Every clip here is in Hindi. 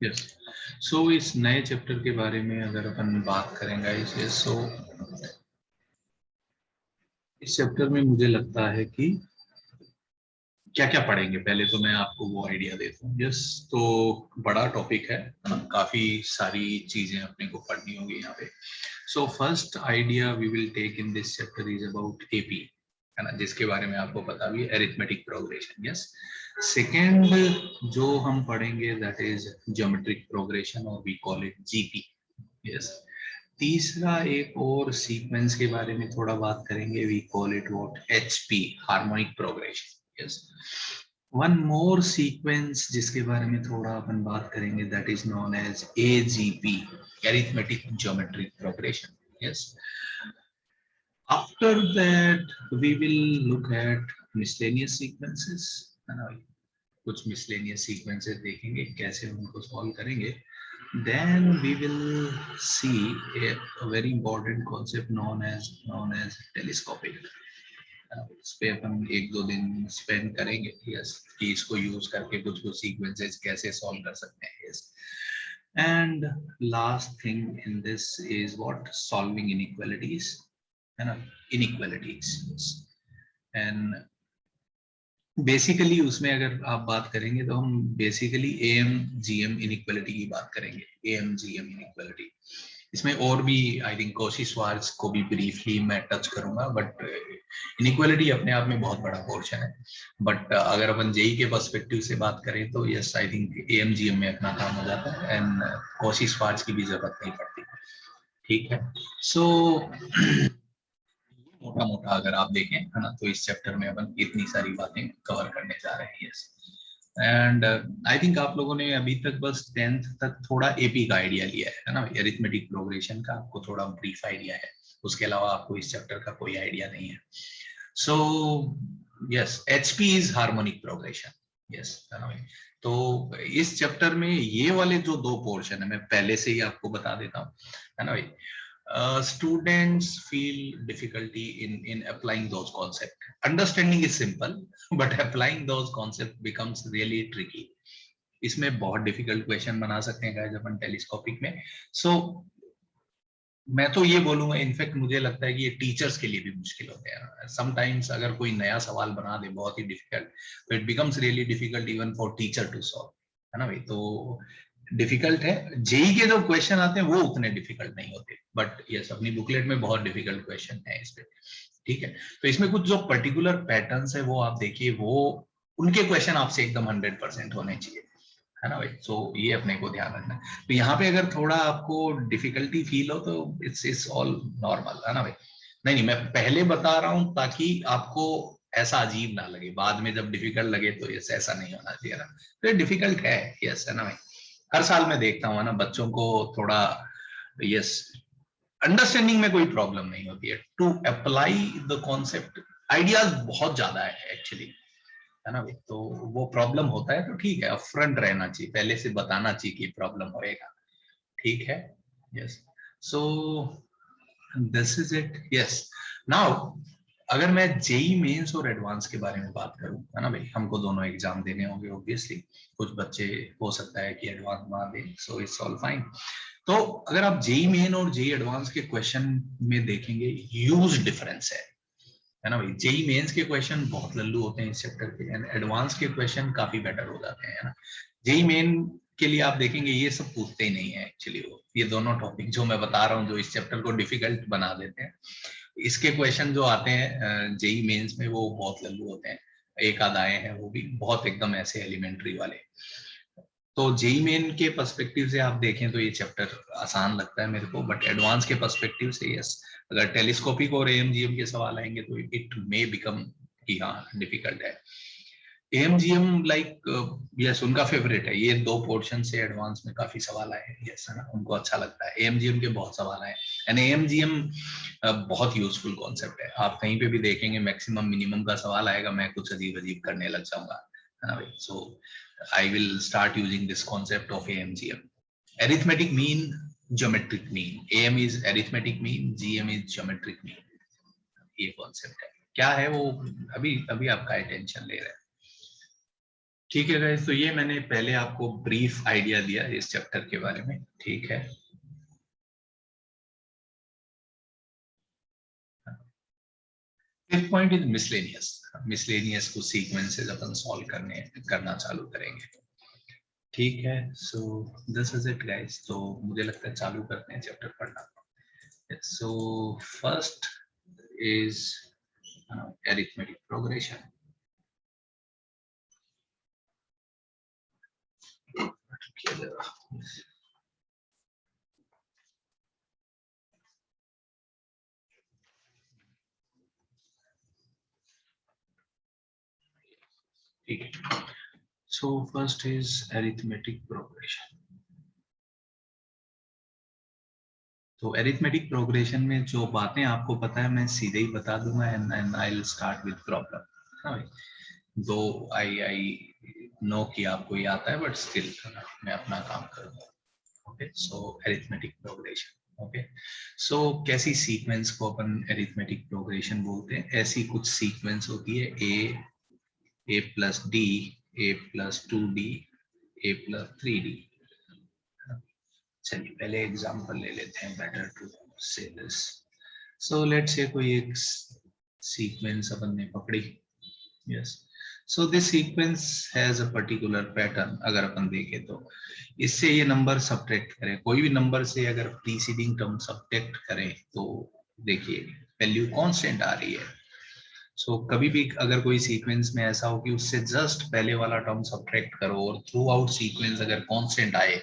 यस। सो इस नए चैप्टर के बारे में अगर अपन बात करेंगे इसे, सो इस चैप्टर में मुझे लगता है कि क्या क्या पढ़ेंगे, पहले तो मैं आपको वो आइडिया देता हूँ। यस, तो बड़ा टॉपिक है, काफी सारी चीजें अपने को पढ़नी होगी यहाँ पे। So first idea we will take in this chapter is about AP, है ना, जिसके बारे में आपको पता भी है, अरिथमेटिक प्रोग्रेशन। यस। सेकेंड जो हम पढ़ेंगे दैट इज ज्योमेट्रिक प्रोग्रेशन, और we call it GP. Yes. तीसरा एक और सीक्वेंस के बारे में थोड़ा बात करेंगे, we call it what, HP, harmonic progression. Yes. One more sequence जिसके बारे में थोड़ा अपन बात करेंगे that is known as AGP, arithmetic geometric progression. Yes. After that we will look at miscellaneous sequences, है ना, कुछ मिसलेनियस सीक्वेंसेस देखेंगे कैसे उनको सॉल्व करेंगे। Then we will see a very important concept known as telescopic. इस पे अपन एक दो दिन स्पेंड करेंगे, यस, कि इसको यूज करके कुछ कुछ सीक्वेंसेस कैसे सॉल्व कर सकते हैं। Yes. And last thing in this is what, solving inequalities, है ना, इनइक्वालिटीज। एंड बेसिकली उसमें अगर आप बात करेंगे तो हम basically M G M inequality की बात करेंगे, एम जी एम इनइक्वालिटी। इसमें और भी आई थिंक कॉशी-श्वार्ट्ज को भी ब्रीफली मैं टच करूंगा, बट इनइक्वालिटी अपने आप में बहुत बड़ा पोर्शन है। बट अगर अपन जेई के पर्सपेक्टिव से बात करें तो yes, I think M G M में अपना काम हो जाता है एंड कॉशी-श्वार्ट्ज की भी जरूरत नहीं पड़ती। ठीक है। सो मोटा मोटा अगर आप देखें, है ना, तो इस चैप्टर में अपन इतनी सारी बातें कवर करने जा रहे हैं। यस। एंड आई थिंक आप लोगों ने अभी तक बस 10th तक थोड़ा एपी का आइडिया लिया है ना, अरिथमेटिक प्रोग्रेशन का आपको थोड़ा ब्रीफ आइडिया है, उसके अलावा आपको इस चैप्टर का कोई आइडिया नहीं है। So yes, HP is harmonic progression. Yes, है ना भाई। तो इस चैप्टर में ये वाले जो दो पोर्शन है मैं पहले से ही आपको बता देता हूँ, है ना भाई। Students feel difficulty in applying those concepts. Understanding is simple, but applying those concepts becomes really tricky. इसमें बहुत डिफिकल्ट क्वेश्चन बना सकते हैं गाइस अपन टेलीस्कोपिक में। सो मैं तो ये बोलूंगा, इनफैक्ट मुझे लगता है कि ये टीचर्स के लिए भी मुश्किल होते हैं समटाइम्स। अगर कोई नया सवाल बना दे बहुत ही डिफिकल्ट, तो it becomes really difficult even for teacher to solve, है ना भाई। तो डिफिकल्ट है, जेई के जो क्वेश्चन आते हैं वो उतने डिफिकल्ट नहीं होते, बट यस अपनी बुकलेट में बहुत डिफिकल्ट क्वेश्चन है इस पे। ठीक है। तो इसमें कुछ जो पर्टिकुलर पैटर्न्स है वो आप देखिए, वो उनके क्वेश्चन आपसे एकदम 100% होने चाहिए, है ना भाई। सो ये अपने को ध्यान रखना है। तो यहाँ पे अगर थोड़ा आपको डिफिकल्टी फील हो तो इट्स ऑल नॉर्मल, है ना भाई। नहीं नहीं, मैं पहले बता रहा हूँ ताकि आपको ऐसा अजीब ना लगे, बाद में जब डिफिकल्ट लगे तो यस ऐसा नहीं होना चाहिए ना। तो डिफिकल्ट है, यस, है ना भाई। हर साल मैं देखता हूँ ना बच्चों को थोड़ा, यस, अंडरस्टैंडिंग में कोई प्रॉब्लम नहीं होती है, to apply the concept ideas बहुत ज्यादा है एक्चुअली, है ना भाई। तो वो प्रॉब्लम होता है तो ठीक है, अपफ्रंट रहना चाहिए, पहले से बताना चाहिए कि प्रॉब्लम होएगा। ठीक है। Yes. So this is it. Yes. Now अगर मैं जेई मेंस और एडवांस के बारे में बात करूं, है ना भाई, हमको दोनों एग्जाम देने होंगे ऑब्वियसली। कुछ बच्चे हो सकता है कि एडवांस ना दें, सो इट्स ऑल फाइन। तो अगर आप जेई मेन और जेई एडवांस के क्वेश्चन में देखेंगे, ह्यूज डिफरेंस है ना भाई। जेई मेंस के क्वेश्चन बहुत लल्लू होते हैं इस चैप्टर के, एंड एडवांस के क्वेश्चन काफी बेटर हो जाते हैं, है ना। जेई मेन के लिए आप देखेंगे ये सब पूछते ही नहीं है एक्चुअली, वो ये दोनों टॉपिक जो मैं बता रहा हूँ जो इस चैप्टर को डिफिकल्ट बना देते हैं, इसके क्वेश्चन जो आते हैं जेई मेंस में वो बहुत लल्लू होते हैं। एक आध आए हैं वो भी बहुत एकदम ऐसे एलिमेंट्री वाले। तो जेई मेन के पर्सपेक्टिव से आप देखें तो ये चैप्टर आसान लगता है मेरे को, बट एडवांस के पर्सपेक्टिव से यस, अगर टेलीस्कोपिक और एएमजीएम के सवाल आएंगे तो इट मे बिकम कि हाँ डिफिकल्ट है। एएमजीएम लाइक यस उनका फेवरेट है, ये दो पोर्शन से एडवांस में काफी सवाल आए हैं, यस, है ना, उनको अच्छा लगता है। एएमजीएम के बहुत सवाल आए एंड एएमजीएम बहुत यूजफुल कॉन्सेप्ट है। आप कहीं पे भी देखेंगे मैक्सिमम मिनिमम का सवाल आएगा, मैं कुछ अजीब अजीब करने लग जाऊंगा, है ना भाई। सो I will start using this concept of AMGM. Arithmetic mean, geometric mean. AM is arithmetic mean, GM is geometric mean. ये कॉन्सेप्ट है, क्या है वो अभी अभी आपका अटेंशन ले रहा है। ठीक है गाइस, तो ये मैंने पहले आपको ब्रीफ आइडिया दिया इस चैप्टर के बारे में, ठीक है। Fifth point is miscellaneous. Miscellaneous को सीक्वेंसेस अपन सॉल्व करना चालू करेंगे, ठीक है। सो दिस इज इट गाइस, तो मुझे लगता है चालू करते हैं चैप्टर पढ़ना। So first is arithmetic progression. ठीक है, so first is arithmetic progression. तो arithmetic progression में जो बातें आपको पता है मैं सीधे ही बता दूंगा, and I will start with problem. दो आई नो कि आपको ये आता है, बट स्टिल मैं अपना काम करूंगा। ओके, सो arithmetic progression। ओके, सो कैसी सीक्वेंस को अपन arithmetic progression बोलते हैं? ऐसी कुछ सीक्वेंस होती है a plus d, a plus 2d, a plus 3d। चलिए पहले एग्जांपल ले लेते हैं, बेटर टू से दिस। सो लेट्स से कोई एक सीक्वेंस अपन ने पकड़ी, yes. So this sequence has a particular pattern. अगर अपन देखें तो इससे ये नंबर सब्ट्रैक्ट करें, कोई भी नंबर से अगर प्रीसीडिंग टर्म सब्ट्रैक्ट करें तो देखिए वैल्यू कांस्टेंट आ रही है। सो कभी भी अगर कोई सीक्वेंस में ऐसा हो कि उससे जस्ट पहले वाला टर्म सब्ट्रैक्ट करो और थ्रू आउट सीक्वेंस अगर कांस्टेंट आए,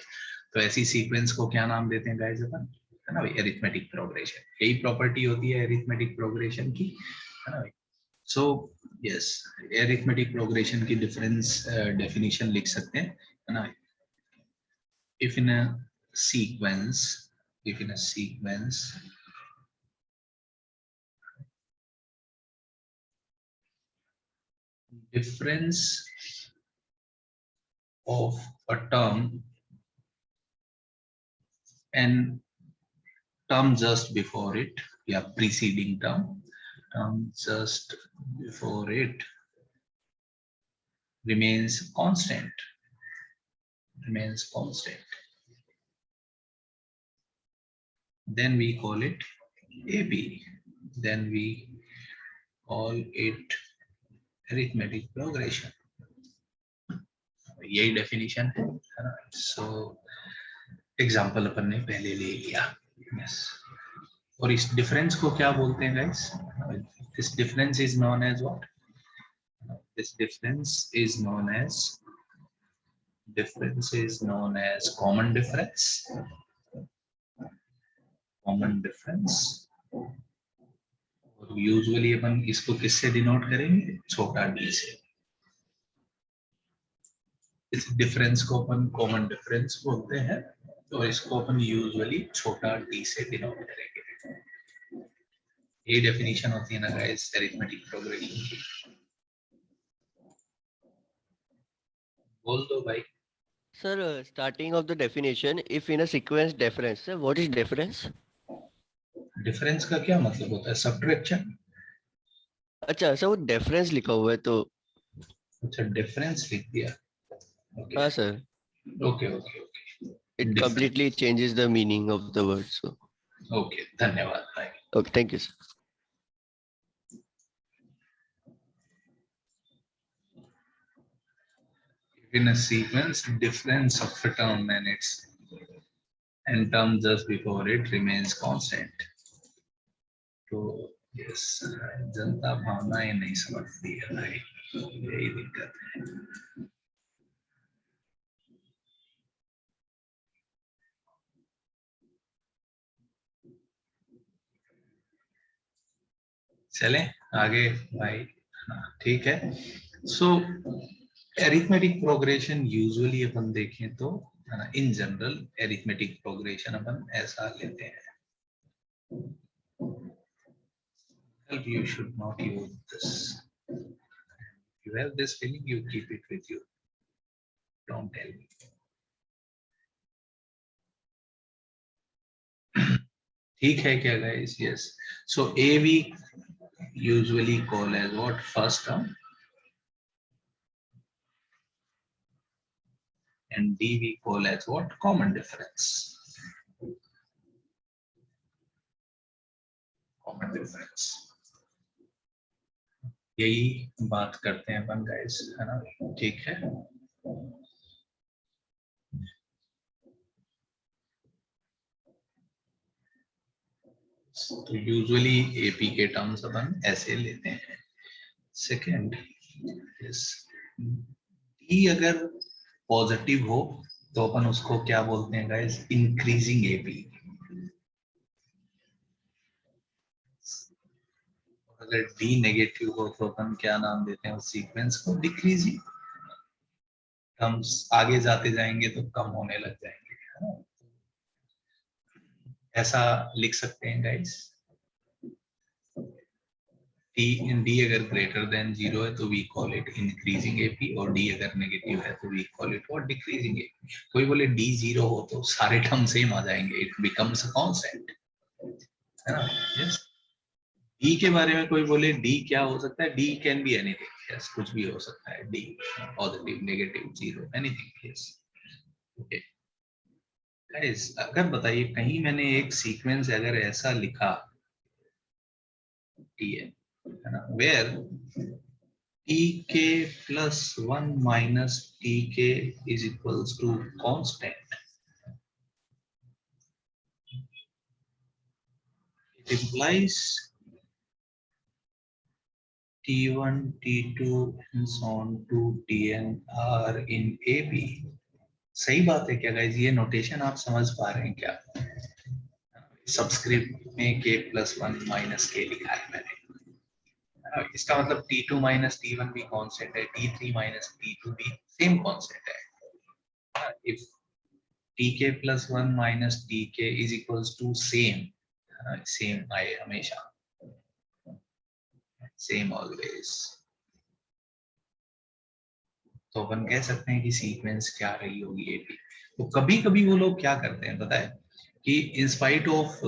तो ऐसी सीक्वेंस को क्या नाम देते हैं गाइस अपन? है ना भाई, अरिथमेटिक प्रोग्रेशन। यही प्रॉपर्टी होती है अरिथमेटिक प्रोग्रेशन की, है ना भाई। सो यस, अरिथमेटिक प्रोग्रेशन की डिफरेंस डेफिनेशन लिख सकते हैं, है ना। If in a sequence, if in a sequence difference of a term and term just before it, yeah, preceding term just before it remains constant, then we call it AB, then we call it arithmetic progression। यही डेफिनेशन है ना। सो एग्जांपल अपन ने पहले ले लिया, यस। और इस डिफरेंस को क्या बोलते हैं guys? This difference is known as what? This difference is known as common difference। और यूजुअली अपन इसको किससे डिनोट करेंगे? छोटा d से। इस डिफरेंस को अपन कॉमन डिफरेंस बोलते हैं, और इसको अपन यूजुअली छोटा d से डिनोट करेंगे। ये डेफिनेशन होती है ना गाइस अरिथमेटिक प्रोग्रेशन की। बोल दो भाई। Sir, starting of the definition, if in a sequence difference, sir, what is difference? Difference का क्या मतलब होता है? सब्ट्रैक्शन। अच्छा सर वो डिफरेंस लिखा हुआ है तो अच्छा, डिफरेंस लिख दिया। ओके हाँ sir, okay okay okay, it completely difference. changes the meaning of the word. So okay, धन्यवाद भाई। okay, thank you, sir. In a sequence, difference of a term and term just before it remains constant। तो यस, जनता भावनाएं नहीं समझती है भाई, यही दिक्कत है। चले आगे भाई, हाँ ठीक है। सो एरिथमेटिक प्रोग्रेशन यूजुअली अपन देखें तो, है ना, इन जनरल एरिथमेटिक प्रोग्रेशन अपन ऐसा लेते हैं। You should not use this. If you have this feeling, you keep it with you. Don't tell me. ठीक है क्या guys? Yes. So A we usually call as what? First term. and D we call as what? Common difference. Common difference. यही बात करते हैं अपन गाइस, है ना? ठीक है. तो यूजुअली एपी के टर्म्स अपन ऐसे लेते हैं. सेकेंड, डी अगर पॉजिटिव हो तो अपन उसको क्या बोलते हैं गाइस? Increasing AP. अगर डी नेगेटिव हो तो अपन क्या नाम देते हैं उस सीक्वेंस को? डिक्रीजिंग. टर्म्स आगे जाते जाएंगे तो कम होने लग जाएंगे. ऐसा लिख सकते हैं गाइस. डी अगर ग्रेटर देन 0 है तो we call it increasing AP, और डी अगर नेगेटिव है तो we call it what? Decreasing AP. कोई बोले डी 0 हो तो सारे टर्म सेम आ जाएंगे, इट बिकम्स अ कांस्टेंट, है ना? यस. डी के बारे में कोई बोले डी क्या हो सकता है? D can be anything. Yes, कुछ भी हो सकता है. D positive, negative, 0, anything. Yes. Okay guys, अगर बताइए कहीं मैंने एक सीक्वेंस अगर ऐसा लिखा टी है ना, where tk plus 1 minus tk is equals to constant, it implies t1 t2 and so on to tn are in ab. सही बात है क्या गाइस? ये नोटेशन आप समझ पा रहे हैं क्या? सबस्क्रिप्ट में k plus 1 minus k लिखा है मैंने. इसका मतलब t2 minus t1 भी कांस्टेंट है, t3 minus t2 भी सेम कांस्टेंट है. if tk plus 1 minus tk is equals to same आए हमेशा, same always, तो अपन कह सकते हैं कि सीक्वेंस क्या रही होगी एपी. तो कभी कभी वो लोग क्या करते हैं पता है कि इन स्पाइट ऑफ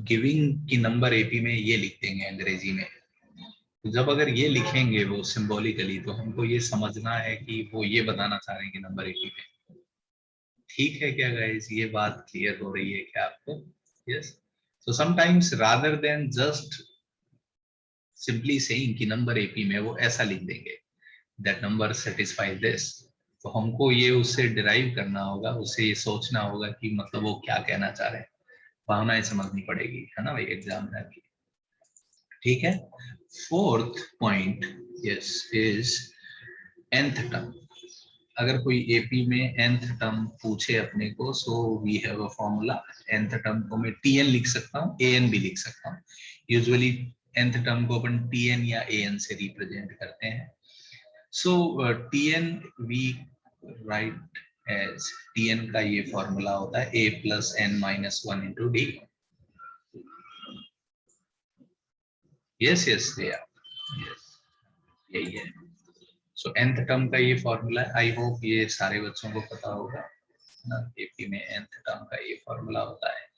गिविंग की नंबर एपी में ये लिख देंगे अंग्रेजी में. तो जब अगर ये लिखेंगे वो सिंबॉलिकली, तो हमको ये समझना है कि वो ये बताना चाह रहे हैं कि नंबर एपी में. ठीक है क्या गाइस? ये बात क्लियर हो रही है क्या आपको? Yes. So sometimes rather than just simply saying कि नंबर एपी में, वो ऐसा लिख देंगे दैट नंबर सेटिस्फाई दिस. तो हमको ये उससे डिराइव करना होगा, उससे ये सोचना होगा कि मतलब वो क्या कहना चाह रहे हैं. भावनाएं समझनी पड़ेगी, है ना भाई, एग्जामिनर की. ठीक है. Fourth point yes is nth term. अगर कोई एपी में nth टर्म पूछे अपने को, so we have a formula. nth term को मैं tn लिख सकता हूँ, an भी लिख सकता हूँ. यूजुअली nth टर्म को अपन tn या an से रिप्रेजेंट करते हैं. So tn we write as, tn का ये फॉर्मूला होता है a plus n minus 1 into d. Yes yes यही है. सो nth टर्म का ये फॉर्मूला है. आई होप ये सारे बच्चों को पता होगा ना. एपी में nth टर्म का ये फॉर्मूला होता है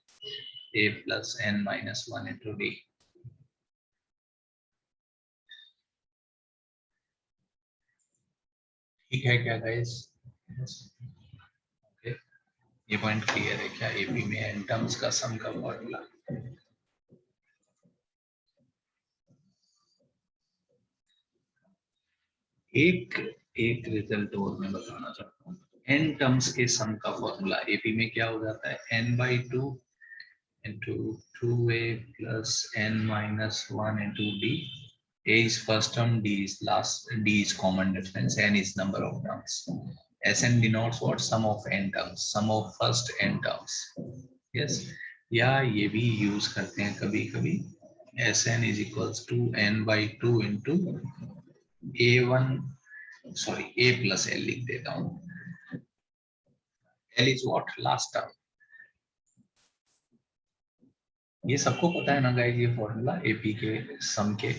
a plus n minus 1 into d. ठीक है क्या गाइस? ओके, ये पॉइंट क्लियर है क्या? एपी में n टर्म्स का सम का फॉर्मूला. एक रिजल्ट और मैं बताना चाहता हूँ. n टर्म्स के सम का फॉर्मूला एपी में क्या हो जाता है? n/2 into 2a plus n minus 1 into d. A is first term, D is last, D is common difference, n is number of terms. Sn denotes what? Sum of n terms, sum of first n terms. Yes, या ये भी यूज करते हैं कभी कभी. Sn is equals to n/2 into a1, sorry, a plus l लिख देता हूँ. L is what? Last term. ये सबको पता है ना गाइस, ये फॉर्मूला एपी के सम के.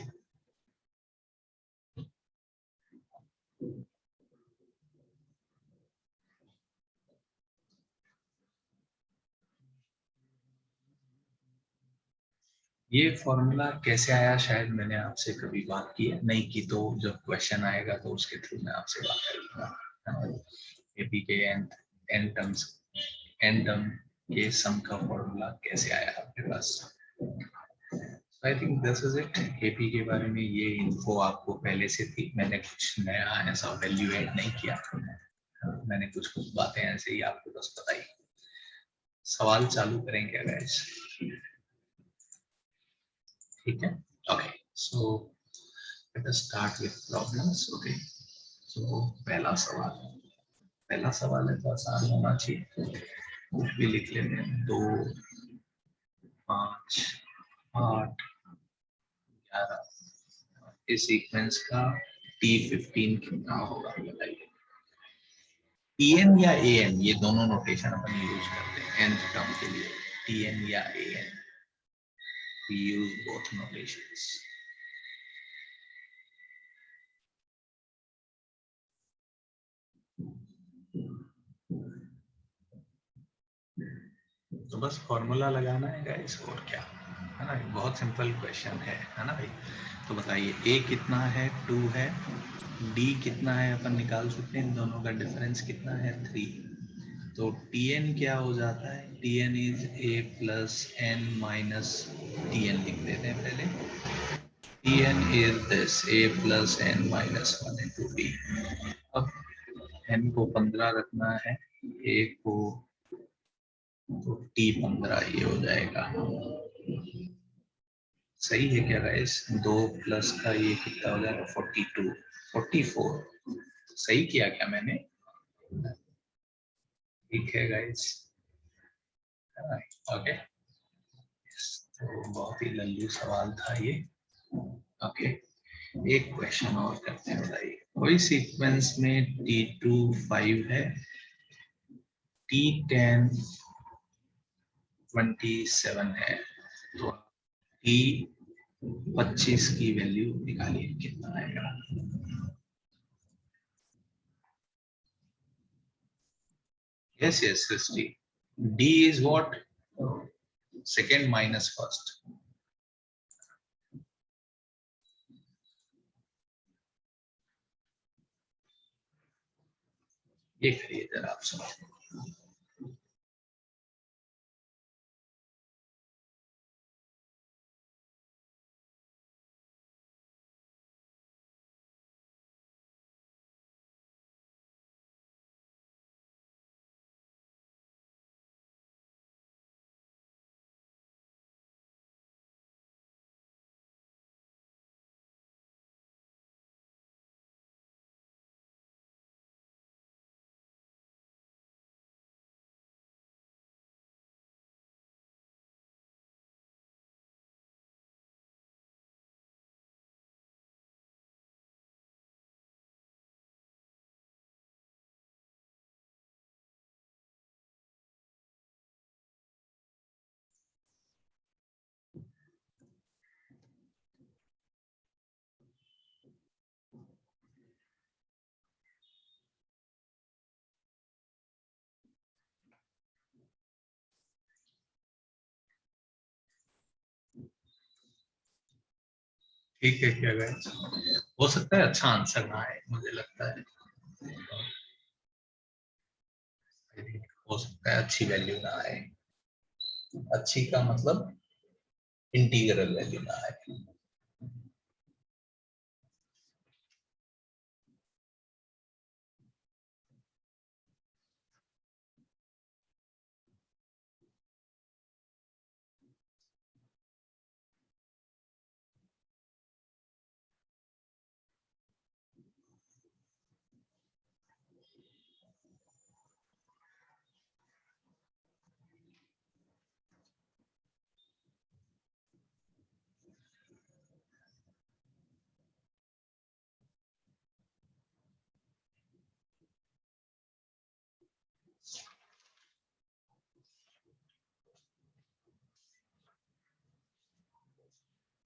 ये फॉर्मूला कैसे आया, शायद मैंने आपसे कभी बात की है, नहीं की तो जब क्वेश्चन आएगा तो उसके थ्रू मैं आपसे बात करूंगा. एपी के nth एन टर्म के सम का फॉर्मूला कैसे आया आपके पास। I think this is it. AP के बारे में ये इन्फो आपको पहले से थी, मैंने कुछ नया ऐसा वैल्यू ऐड नहीं किया, मैंने कुछ बातें ऐसे ही आपको बस बताई। सवाल चालू करें क्या गाइस? ठीक है, okay. So let us start with problems. Okay, so पहला सवाल है तो आसान होना चाहिए, कुछ भी लिख लेते हैं। 2, 5, 8, 11 इस सीक्वेंस का T15 कितना होगा बताइए। Tn या An, ये दोनों नोटेशन अपन यूज करते हैं nth टर्म के लिए। Tn या An, we use both notations. तो बस फॉर्मूला लगाना है गाइस, और क्या है ना, बहुत सिंपल क्वेश्चन है ना भाई। तो बताइए a कितना है, 2 है, d कितना है अपन निकाल सकते हैं, इन दोनों का डिफरेंस कितना है, 3। तो Tn क्या हो जाता है, Tn is a plus n minus Tn लिख देते हैं पहले। Tn is this a plus n minus 1 into d। अब n को 15 रखना है, a को तो T15 ये हो जाएगा। सही है क्या गाइस? 2 प्लस का ये कितना हो जाएगा, 42, 44। सही किया क्या मैंने? ठीक है गाइस, ओके। तो बहुत ही लल्लू सवाल था ये। ओके, एक क्वेश्चन और करते हैं, बताइए। कोई सीक्वेंस में T2 5 है, T10 27 है, तो T25 की वैल्यू निकालिए, कितना आएगा। Yes, yes, 60. D is what? Second minus first. ये करिए जरा आप समझ। ठीक है क्या गाइस? हो सकता है अच्छा आंसर ना आए, मुझे लगता है। हो सकता है अच्छी वैल्यू ना आए। अच्छी का मतलब इंटीग्रल वैल्यू ना आए।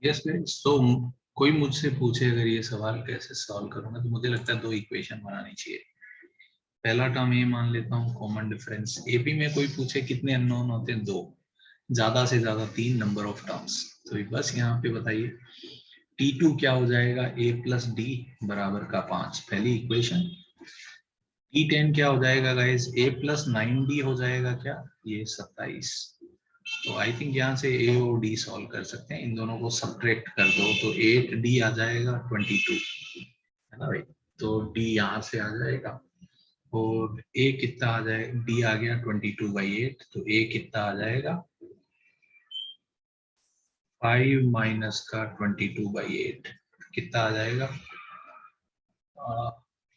यस गाइस, तो कोई मुझसे पूछे अगर ये सवाल कैसे सॉल्व करूंगा, तो मुझे लगता है 2 इक्वेशन बनानी चाहिए। पहला टर्म ये मान लेता हूँ कॉमन डिफरेंस। एपी में कोई पूछे कितने अननोन होते हैं, 2, ज्यादा से ज्यादा 3 नंबर ऑफ टर्म्स। तो बस यहाँ पे बताइए T2 क्या हो जाएगा, a प्लस डी बराबर का 5, पहली इक्वेशन। T10 क्या हो जाएगा गाइस, a प्लस 9d हो जाएगा क्या, ये 27। तो आई थिंक यहाँ से a और d सॉल्व कर सकते हैं, इन दोनों को सब्ट्रैक्ट कर दो तो 8d आ जाएगा 22, है ना भाई। तो d यहाँ से आ जाएगा और a कितना आ जाएगा, d आ गया 22/8, तो a कितना आ जाएगा 5 माइनस का 22/8 कितना आ जाएगा,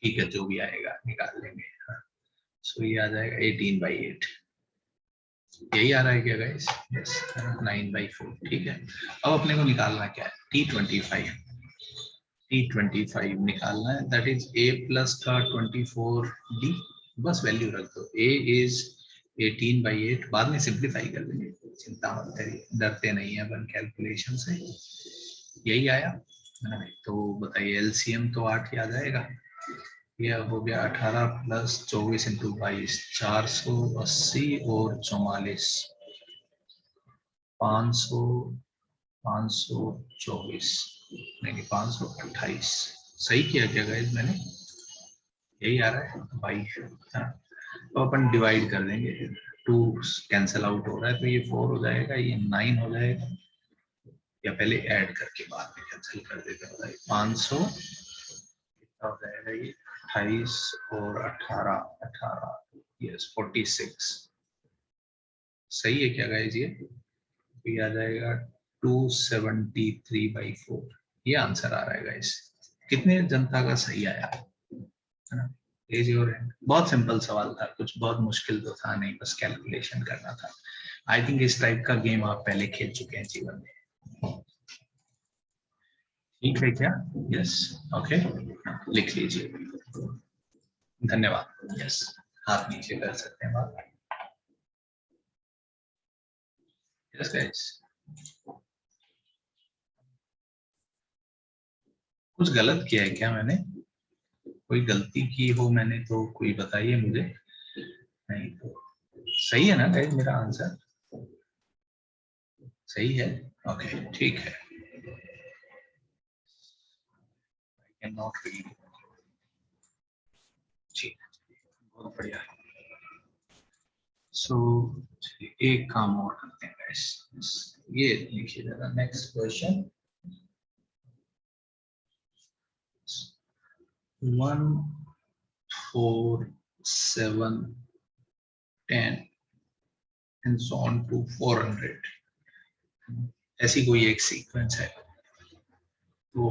ठीक है जो भी आएगा निकाल लेंगे। सो ये आ जाएगा 18/8, यही आ रहा है क्या गाइस, यस 9/4, ठीक है। अब अपने को निकालना क्या है, T25, T25 निकालना है, दैट इज a प्लस का 24d, बस वैल्यू रख दो, a इज 18/8, बाद में सिंप्लीफाई कर लेंगे, चिंता मत करिए, डरते नहीं है अपन कैलकुलेशन से। यही आया है ना, तो बताइए एलसीएम तो 8 ही आ जाएगा, यह हो गया 18 प्लस 24 इंटू 22, 480 और 44, 500, 524, नहीं 528, सही किया क्या गाइस मैंने, यही आ रहा है 22, तो अपन डिवाइड कर देंगे, 2 कैंसिल आउट हो रहा है तो ये 4 हो जाएगा, ये 9 हो जाएगा, या पहले ऐड करके बाद में कैंसिल कर देते हैं, 500 कितना हो जाएगा, ये 28 और 18, 18 यस 46, सही है क्या गाइस, ये आ जाएगा 273/4, ये आंसर आ रहा है गाइस। कितने जनता का सही आया है ना, रेज योर हैंड, बहुत सिंपल सवाल था, कुछ बहुत मुश्किल तो था नहीं, बस कैलकुलेशन करना था। आई थिंक इस टाइप का गेम आप पहले खेल चुके हैं जीवन में, ठीक है क्या, यस ओके, लिख लीजिए, धन्यवाद, यस हाथ नीचे कर सकते हैं बात, यस गाइस। कुछ गलत किया है क्या मैंने, कोई गलती की हो मैंने तो कोई बताइए मुझे, नहीं तो सही है ना गाइस, मेरा आंसर सही है, ओके ठीक है, कैन नॉट रीड, ठीक है बहुत बढ़िया, सो एक काम और करते हैं गाइस, ये लिखिए जरा next question, 1 4 7 10 and so on to 400, ऐसी कोई एक सीक्वेंस है, तो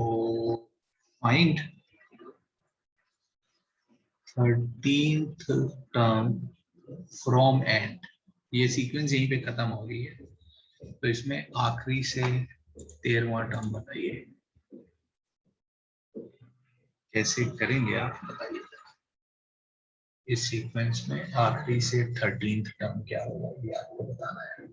find 13th term from and, ये सीक्वेंस यहीं पे खत्म हो रही है, तो इसमें आखिरी से 13वां टर्म बताइए, कैसे करेंगे आप बताइए, इस सीक्वेंस में आखिरी से 13th टर्म क्या होगा ये आपको बताना है।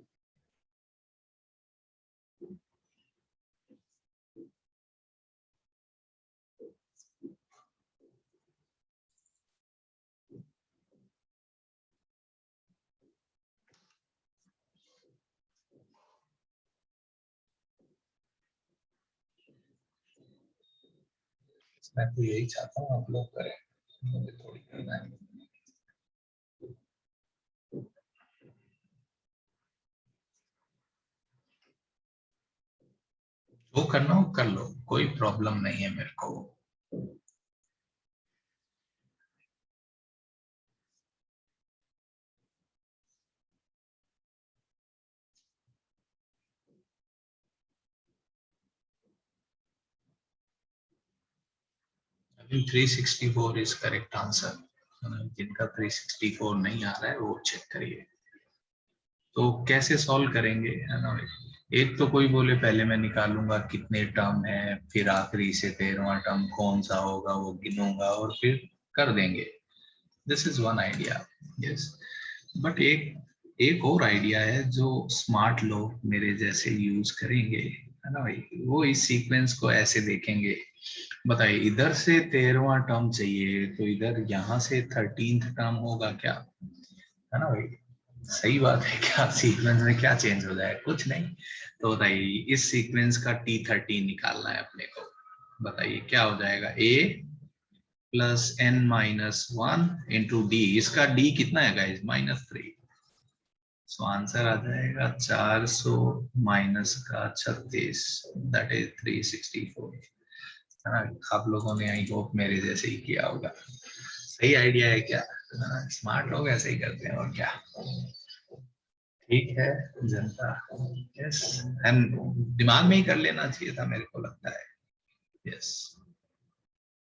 मैं तो यही चाहता हूँ आप लोग करें, मुझे थोड़ी करना है, जो करना हो कर लो, कोई प्रॉब्लम नहीं है मेरे को। I think 364 is correct answer, जिनका 364 नहीं आ रहा है वो चेक करिए, तो कैसे सॉल्व करेंगे, है ना, एक तो कोई बोले पहले मैं निकालूंगा कितने टर्म है, फिर आखिरी से 13वां टर्म कौन सा होगा वो गिनूंगा और फिर कर देंगे, this is one idea, yes, but एक और आइडिया है जो स्मार्ट लोग मेरे जैसे यूज करेंगे, है ना भाई, वो इस सीक्वेंस को ऐसे देखेंगे, बताइए इधर से 13वां टर्म चाहिए तो इधर यहाँ से 13th टर्म होगा क्या, है ना भाई, सही बात है क्या, सीक्वेंस में क्या चेंज हो जाए, कुछ नहीं, तो बताइए इस सीक्वेंस का T13 निकालना है अपने को, बताइए क्या हो जाएगा, A plus n minus 1 into D, इसका d कितना है गाइस, -3। सो आंसर आ जाएगा 400 माइनस का 36, दैट इज 364, है ना। आप लोगों ने आई होप मेरे जैसे ही किया होगा। सही आइडिया है क्या, स्मार्ट लोग ऐसे ही करते हैं और क्या। ठीक है जनता, यस, एंड दिमाग में ही कर लेना चाहिए था मेरे को लगता है। यस,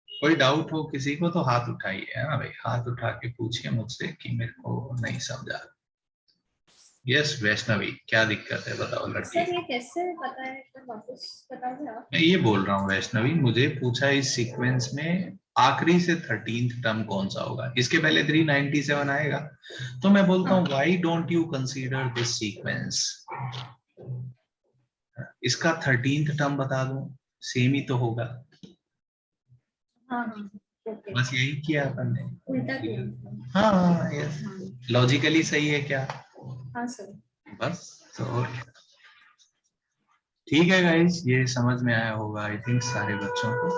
कोई डाउट हो किसी को तो हाथ उठाइए, है ना भाई, हाथ उठा के पूछिए मुझसे कि मेरे को नहीं समझा। यस वैष्णवी, क्या दिक्कत है बताओ लड़की। सर ये कैसे पता है, तो वापस बताओगे आप? मैं ये बोल रहा हूँ वैष्णवी, मुझे पूछा इस सीक्वेंस में आखिरी से 13th टर्म कौन सा होगा, इसके पहले 397 आएगा, तो मैं बोलता हूँ why don't you consider this sequence, इसका 13th टर्म बता दूं, सेम ही तो होगा। हाँ हाँ, ओके। बस यही किया अपन ने। उल्टा किया। हाँ यस, लॉजिकली सही है क्या। हाँ सर। बस तो और क्या। ठीक है गाइस, ये समझ में आया होगा आई थिंक सारे बच्चों को।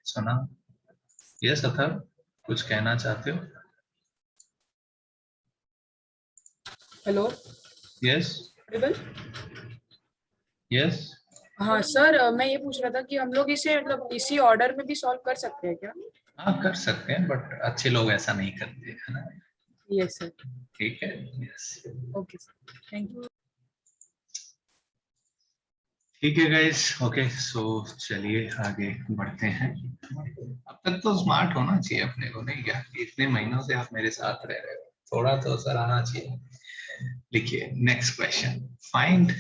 सुना। यस अथर, कुछ कहना चाहते हो। हेलो। Yes Audible? यस, हाँ सर, मैं ये पूछ रहा था कि हम लोग इसे मतलब इसी ऑर्डर में भी सॉल्व कर सकते हैं क्या? हाँ कर सकते हैं बट अच्छे लोग ऐसा नहीं करते, है ना। Yes sir. ठीक है, yes. Okay sir, thank you. ठीक है गाइस, ओके सो चलिए आगे बढ़ते हैं। अब तक तो स्मार्ट होना चाहिए अपने को, नहीं क्या, इतने महीनों से आप मेरे साथ रह रहे हो, थोड़ा तो असर आना चाहिए। लिखिए next question, find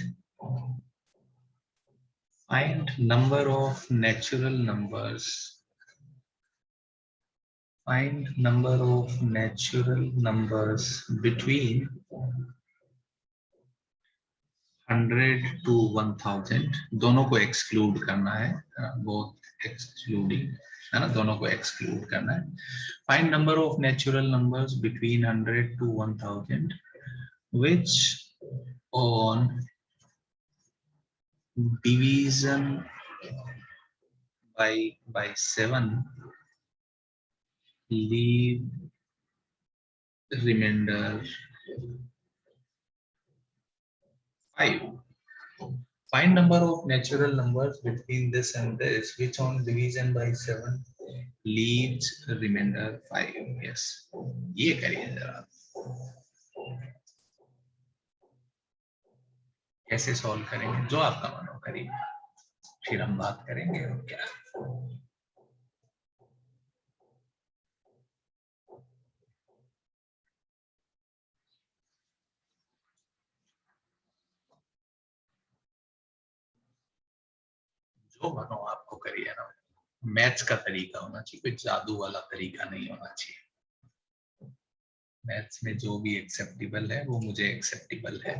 number of natural numbers, find number of natural numbers between 100 to 1000, दोनों को एक्सक्लूड करना है, बोथ एक्सक्लूडिंग, है ना, दोनों को एक्सक्लूड करना है। Find number of natural numbers between 100 to 1000 which on division by 7 leave remainder 5. Find number of natural numbers between this and this which on division by 7 leaves remainder 5. Yes, ये करिए जरा, कैसे सॉल्व करेंगे, जो आपका मन हो करिए, फिर हम बात करेंगे और क्या। जो मन हो आपको करिए ना, मैथ्स का तरीका होना चाहिए, कोई जादू वाला तरीका नहीं होना चाहिए। मैथ्स में जो भी एक्सेप्टेबल है वो मुझे एक्सेप्टेबल है।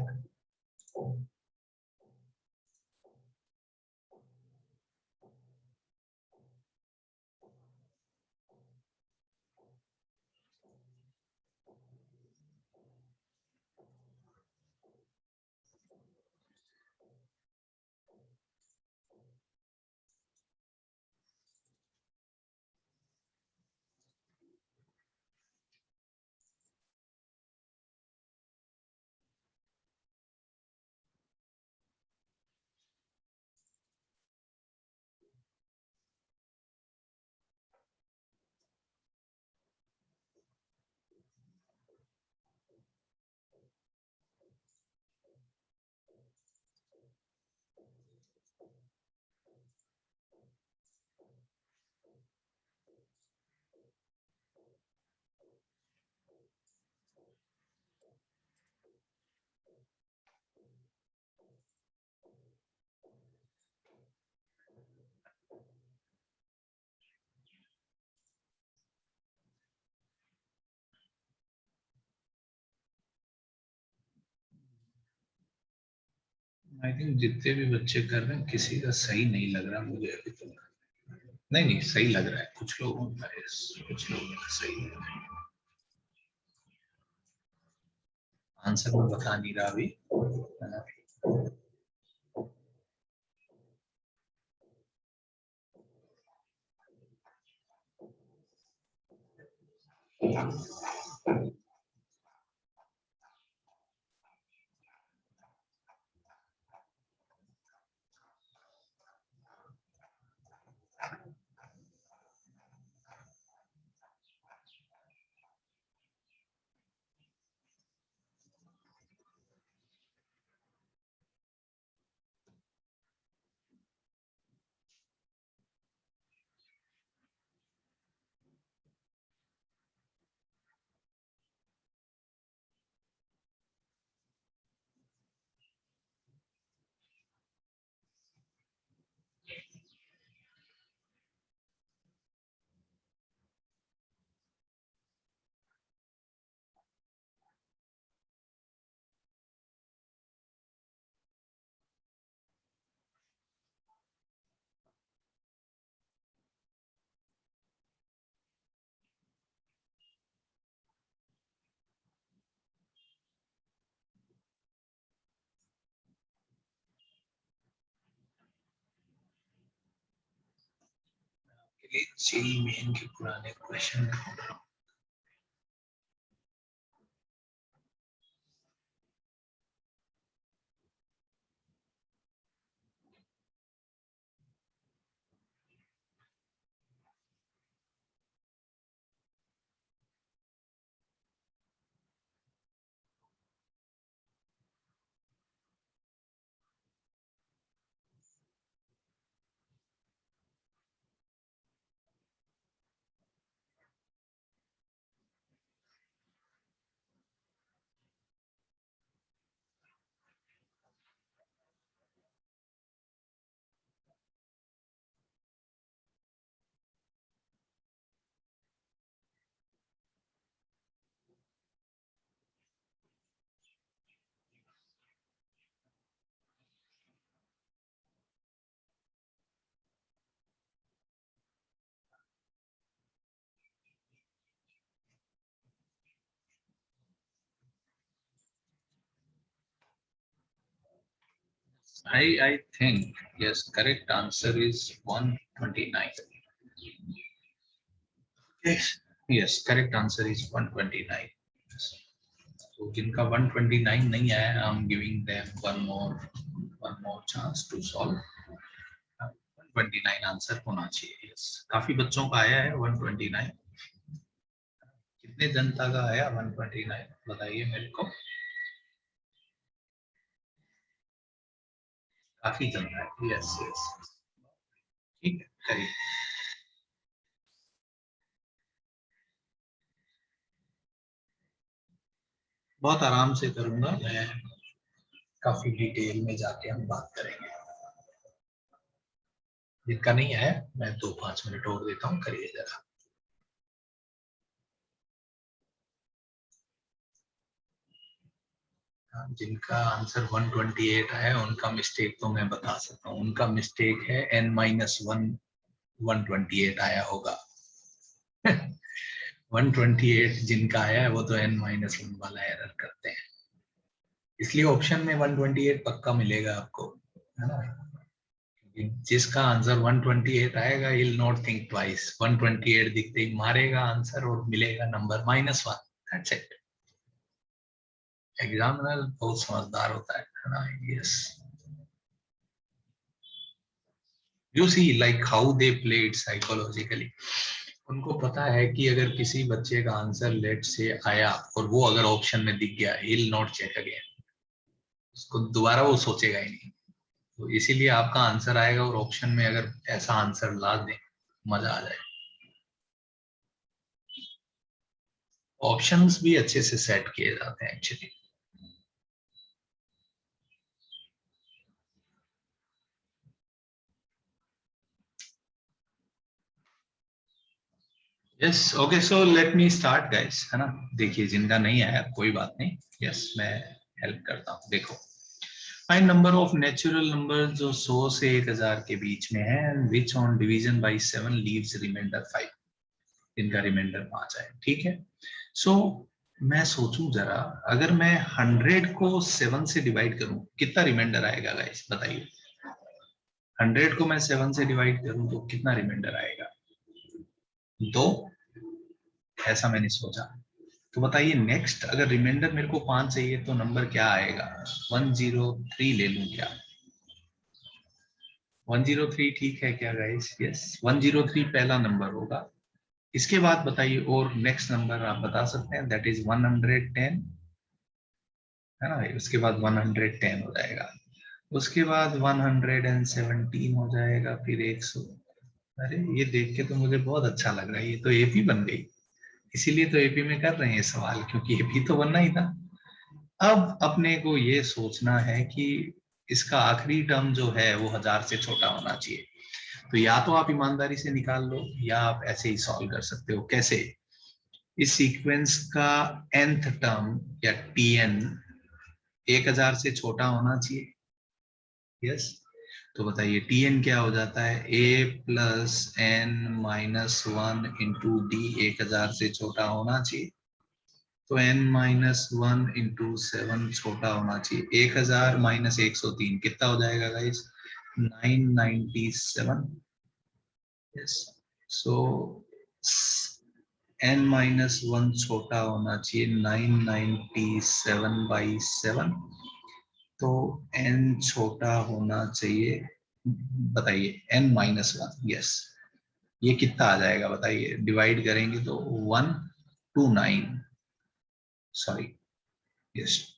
आई थिंक जितने भी बच्चे कर रहे हैं किसी का सही नहीं लग रहा मुझे अभी तक। नहीं नहीं सही लग रहा है कुछ लोगों का, yes, कुछ लोगों का सही लग रहा है। आंसर मैं बता नहीं रहा अभी, है ना। जेईई मेन के पुराने क्वेश्चन ढूंढ रहा हूँ। I think yes, correct answer is 129. Yes, correct answer is 129. So जिनका 129 नहीं आया, I'm giving them one more chance to solve. 129 answer होना चाहिए. Yes, काफी बच्चों का आया है 129. कितने जनता का आया 129 बताइए मेरे को. काफी जनता है. यस यस, ठीक है, करिए. बहुत आराम से करूंगा मैं, काफी डिटेल में जाके हम बात करेंगे. जिनका नहीं है मैं 2-5 मिनट और देता हूँ, करिए जरा. जिनका आंसर 128 है उनका मिस्टेक तो मैं बता सकता हूँ. उनका मिस्टेक है n-1 128 आया होगा. 128 जिनका आया है वो तो n-1 वाला एरर करते हैं. इसलिए ऑप्शन में 128 पक्का मिलेगा आपको, है ना. जिसका आंसर 128 आएगा, he'll not think twice. 128 दिखते ही मारेगा आंसर और मिलेगा नंबर -1. That's it. एग्जामिनर बहुत समझदार होता है ना. Yes, you see like how they played psychologically. उनको पता है कि अगर किसी बच्चे का आंसर लेट से आया और वो अगर ऑप्शन में दिख गया, he'll not check again. उसको दोबारा वो सोचेगा ही नहीं. तो इसीलिए आपका आंसर आएगा और ऑप्शन में अगर ऐसा आंसर ला दे, मजा आ जाए. ऑप्शंस भी अच्छे से सेट किए जाते हैं actually. Yes okay, so let me start guys, है ना. देखिए जिनका नहीं आया कोई बात नहीं. यस मैं हेल्प करता हूँ. देखो, find number of natural number जो 100 से 1000 के बीच में है, and which on division by 7 leaves remainder 5. इनका रिमाइंडर 5 है. ठीक है. सो मैं सोचूं जरा, अगर मैं 100 को 7 से डिवाइड करूं, कितना रिमाइंडर आएगा गाइस बताइए. 100 को मैं 7 से डिवाइड करूं तो कितना रिमाइंडर आएगा. 2. ऐसा मैंने सोचा। तो बताइए नेक्स्ट, अगर रिमाइंडर मेरे को 5 चाहिए तो नंबर क्या आएगा? 103 ले लूं क्या? 103 ठीक है क्या गाइस? यस, 103 पहला नंबर होगा। इसके बाद बताइए और नेक्स्ट नंबर आप बता सकते हैं, दैट इज 110, है ना? उसके बाद 110 हो जाएगा, उसके बाद 117 हो जाएगा, फिर 100। अरे ये देख के तो मुझे बहुत अच्छा लग रहा है, ये तो एपी बन गई। इसीलिए तो एपी में कर रहे हैं ये सवाल, क्योंकि एपी तो बनना ही था। अब अपने को ये सोचना है कि इसका आखिरी टर्म जो है वो 1000 से छोटा होना चाहिए। तो या तो आप ईमानदारी से निकाल लो, या आप ऐसे ही सॉल्व कर सकते हो। कैसे? इस सीक्वेंस का nth टर्म या tn 1000 से छोटा होना चाहिए। यस, तो बताइए tn क्या हो जाता है? a plus n minus 1 into D 1000 से छोटा होना चाहिए। तो n माइनस 1 इंटू 7 छोटा होना चाहिए। 1000 माइनस 103 कितना हो जाएगा गाइस? 997। यस, सो n माइनस 1 छोटा होना चाहिए 997/7। तो n छोटा होना चाहिए, बताइए n माइनस 1। यस, ये कितना आ जाएगा बताइए? डिवाइड करेंगे तो 129, सॉरी यस,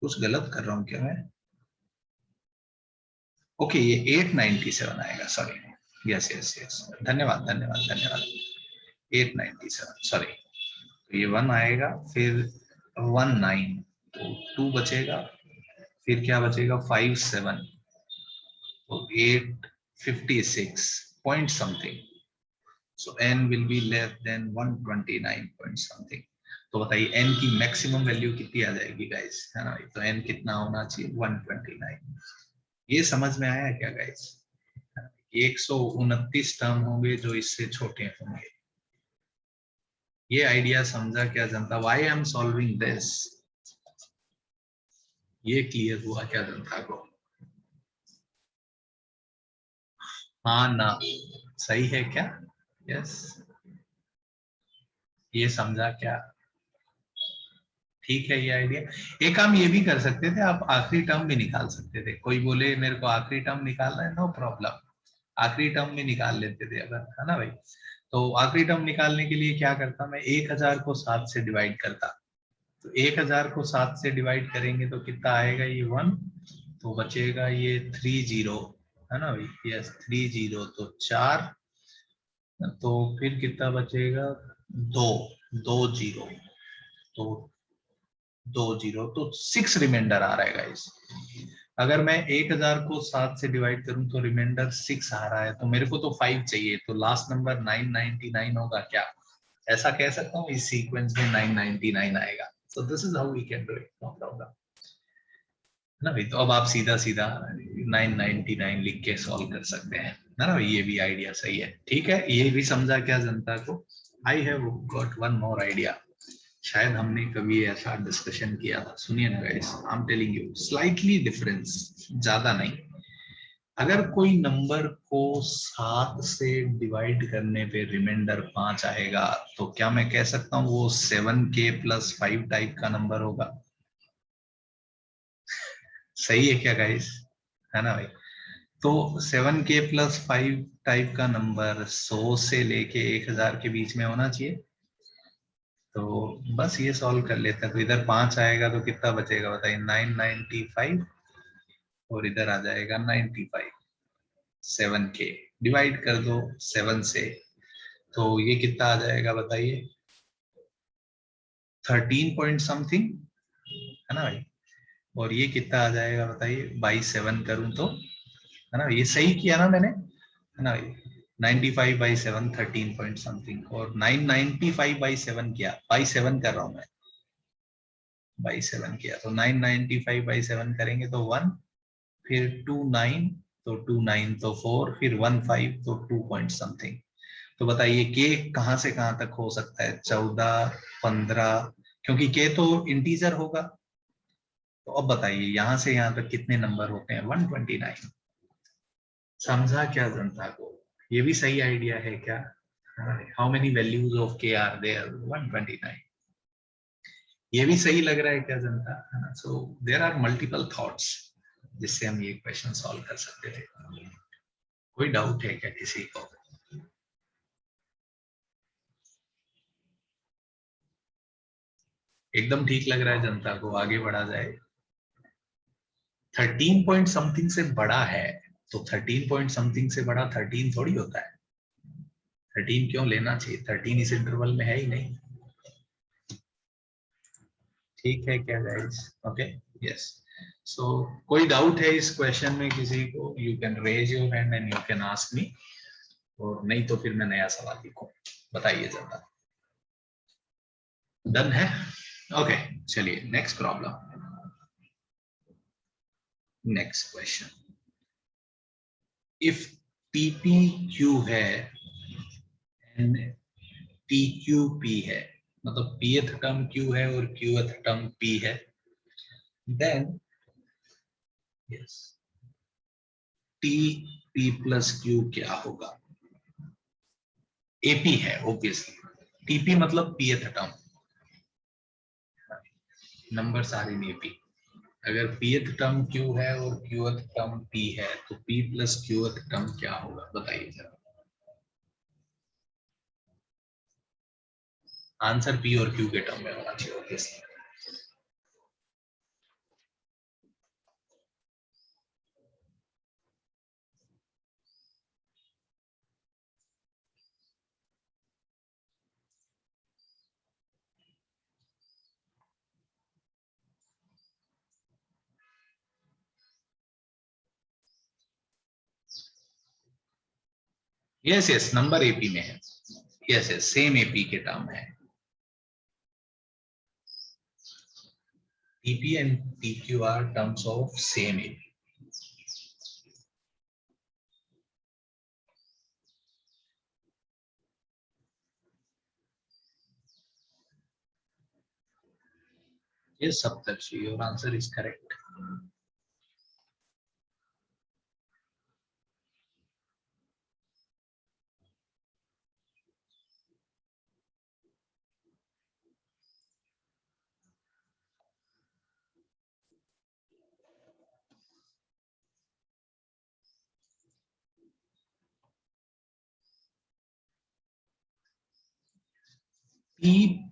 कुछ गलत कर रहा हूं क्या मैं? ओके, ये 897 आएगा, सॉरी। यस यस यस, धन्यवाद धन्यवाद धन्यवाद। 897, सॉरी। तो ये 1 आएगा, फिर 19, तो 2 बचेगा, फिर क्या बचेगा? 57, तो 856 point something. So n will be less than 129 point something. तो बताइए n की मैक्सिमम वैल्यू कितनी आ जाएगी गाइस, है ना? तो n कितना होना चाहिए? 129। ये समझ में आया क्या गाइस? 129 टर्म होंगे जो इससे छोटे होंगे। ये आइडिया समझा क्या जनता? Why I am solving this? ये क्लियर हुआ क्या जनता को? हाँ ना, सही है क्या? यस, ये समझा क्या? ठीक है ये आइडिया। एक काम ये भी कर सकते थे, आप आखिरी टर्म भी निकाल सकते थे। कोई बोले मेरे को आखिरी टर्म निकालना है, नो प्रॉब्लम, आखिरी टर्म में निकाल लेते थे अगर, है ना भाई? तो आखिरी टर्म निकालने के लिए क्या करता मैं? 1000 को 7 से डिवाइड करता। तो 1000 को 7 से डिवाइड करेंगे तो कितना आएगा? ये 1, तो बचेगा ये 30, है ना भाई? यस, 30, तो 4, तो फिर कितना बचेगा? 2, 2 0, तो 2 0, तो 6 रिमाइंडर आ रहा है गाइस। अगर मैं 1000 को 7 से डिवाइड करूं तो रिमाइंडर 6 आ रहा है, तो मेरे को तो 5 चाहिए, तो लास्ट नंबर 999 होगा क्या? ऐसा कह सकता हूँ इस सीक्वेंस में 999 आएगा। So this is how we can do it, no problem, है ना भाई? तो अब आप सीधा सीधा 999 लिख के सॉल्व कर सकते हैं, है ना भाई? ये भी आइडिया सही है, ठीक है। ये भी समझा क्या जनता को? I have got one more idea, शायद हमने कभी ऐसा डिस्कशन किया था। सुनिए ना guys, I am telling you slightly difference, ज्यादा नहीं। अगर कोई नंबर को 7 से डिवाइड करने पे रिमाइंडर 5 आएगा, तो क्या मैं कह सकता हूँ वो 7k + 5 टाइप का नंबर होगा? सही है क्या गाइस, है ना भाई? तो 7k + 5 टाइप का नंबर 100 से लेके 1000 के बीच में होना चाहिए। तो बस ये सॉल्व कर लेते हैं। तो इधर 5 आएगा तो कितना बचेगा बताइए? 995, और इधर आ जाएगा 95। 7k डिवाइड कर दो 7 से, तो ये कितना आ जाएगा बताइए? 13 पॉइंट समथिंग, है ना भाई? और ये कितना आ जाएगा बताइए? बाई 7 करूं तो, है ना? ये सही किया ना मैंने, है ना भाई? 95/7 13 पॉइंट समथिंग, और 995/7 किया, बाई 7 कर रहा हूं मैं, बाई 7 किया, तो 995/7 करेंगे तो 1, फिर 29, तो 29, तो 4, फिर 15, तो 2 पॉइंट समथिंग। तो बताइए के कहां से कहां तक हो सकता है? 14, 15, क्योंकि के तो इंटीजर होगा। तो अब बताइए यहां से यहां तक कितने नंबर होते हैं? 129। समझा क्या जनता को? ये भी सही आइडिया है क्या? हाउ मेनी वैल्यूज ऑफ के आर देयर? 129. ये भी सही लग रहा है क्या जनता, है ना? So there are multiple thoughts जिससे हम ये क्वेश्चन सॉल्व कर सकते थे. कोई डाउट है क्या किसी को? एकदम ठीक लग रहा है जनता को, आगे बढ़ा जाए. 13 पॉइंट समथिंग से बड़ा है तो 13 पॉइंट समथिंग से बड़ा 13 थोड़ी होता है. 13 क्यों लेना चाहिए? 13 इस इंटरवल में है ही नहीं. ठीक है क्या गाइस? Okay, yes. सो कोई डाउट है इस क्वेश्चन में किसी को? You can raise your hand and you can ask me, और नहीं तो फिर मैं नया सवाल लिखूं. बताइए जरा. डन है? ओके, चलिए next problem. Next question. If PPQ है एंड PQP है, मतलब pth टर्म Q है और qth टर्म P है, then yes TP plus Q क्या होगा? AP है ऑब्वियसली. TP मतलब pth term, numbers are in AP. अगर pth टर्म Q है और qth टर्म P है तो P प्लस qth टर्म क्या होगा? बताइए जरा. आंसर P और Q के टर्म में होना चाहिए obviously. Yes yes, number AP में है. यस यस, सेम AP के टर्म है. TP and PQ are terms of same AP. Yes, Saptarshi, your answer is correct.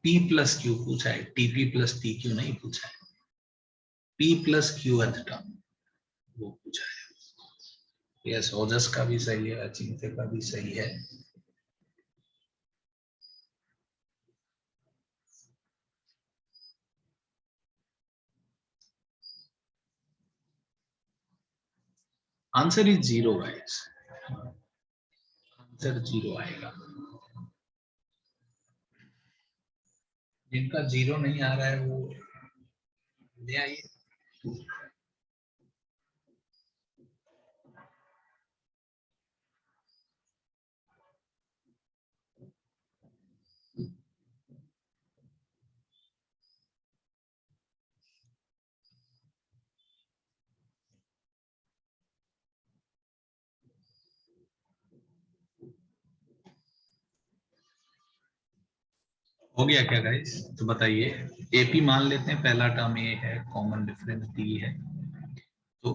P plus Q पूछा है, TP plus TQ नहीं पूछा है. P plus Qth टर्म वो पूछा है. यस, ओजस का भी सही है, अचिंत्य का भी सही है. Answer is 0 guys. आंसर 0 आएगा. जिनका 0 नहीं आ रहा है वो ले आइए. हो गया क्या गाइस? तो बताइए. AP मान लेते हैं, पहला टर्म A है, कॉमन डिफरेंस D है. तो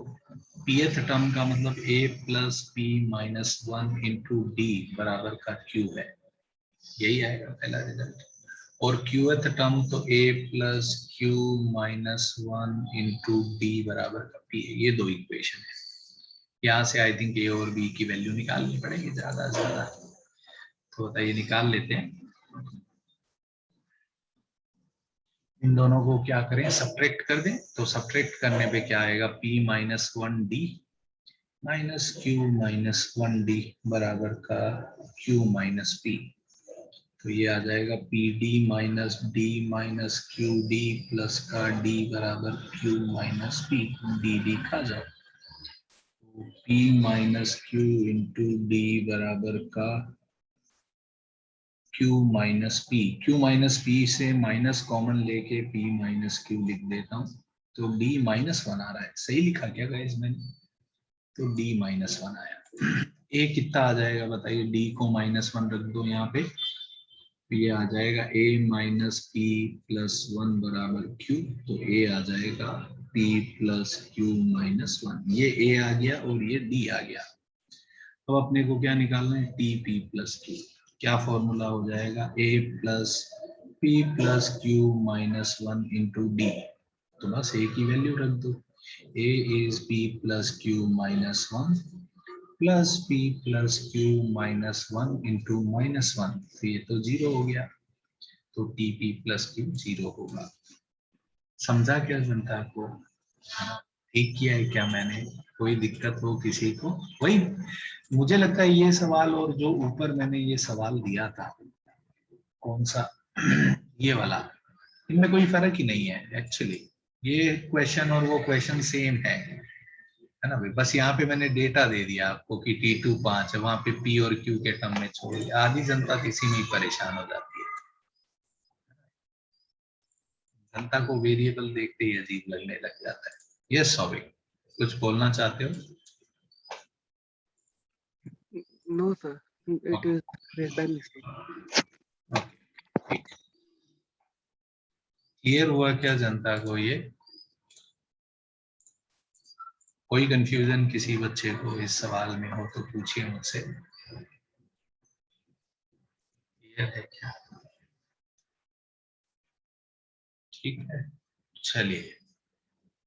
pth टर्म का मतलब A plus P minus 1 into D बराबर का Q है. यही आएगा पहला रिजल्ट. और qth टर्म तो A plus Q minus 1 into D बराबर का P है. ये दो इक्वेशन है. यहाँ से आई थिंक A और B की वैल्यू निकालनी पड़ेगी ज्यादा से ज्यादा. तो बताइए, निकाल लेते हैं. इन दोनों को क्या करें, सब्ट्रैक्ट कर दें. तो सब्ट्रैक्ट करने पे क्या आएगा? P minus 1D minus Q minus 1D बराबर का Q माइनस P. तो ये आ जाएगा PD minus D minus QD plus का D बराबर Q माइनस P. DD खा जाओ. तो P minus Q into D बराबर का Q minus P. Q minus P से माइनस कॉमन लेके P माइनस Q लिख देता हूँ. तो D माइनस 1 आ रहा है. सही लिखा क्या गाइस मैंने? तो D माइनस 1 आया. ए कितना आ जाएगा बताइए, डी को -1 रख दो यहाँ पे, ये आ जाएगा a माइनस पी प्लस 1 बराबर q, तो a आ जाएगा p प्लस क्यू माइनस 1, ये a आ गया और ये d आ गया। अब अपने को क्या निकालना है, टी पी प्लस क्यू, क्या फॉर्मूला हो जाएगा, a plus P plus Q minus 1 into D, तो बस a की वैल्यू रख दो, a is p plus Q minus 1 plus p plus Q minus 1 into -1, तो ये तो 0 हो गया, तो टी पी प्लस क्यू 0 होगा। समझा क्या जनता को, ठीक किया है क्या मैंने, कोई दिक्कत हो किसी को? वही मुझे लगता है ये सवाल और जो ऊपर मैंने ये सवाल दिया था, कौन सा ये वाला, इनमें कोई फर्क ही नहीं है एक्चुअली, ये क्वेश्चन और वो क्वेश्चन सेम है ना भाई, बस यहाँ पे मैंने डेटा दे दिया आपको कि T2 5 है, वहां पे P और Q के टर्म में छोड़ दिया, आधी जनता किसी में ही परेशान हो जाती है, जनता को वेरिएबल देखते ही अजीब लगने लग जाता है। यस सौविक, कुछ बोलना चाहते हो? No, sir. It is read by mistake. Clear हुआ क्या जनता को? ये कोई कंफ्यूजन किसी बच्चे को इस सवाल में हो तो पूछिए मुझसे, क्लियर है क्या? ठीक है, चलिए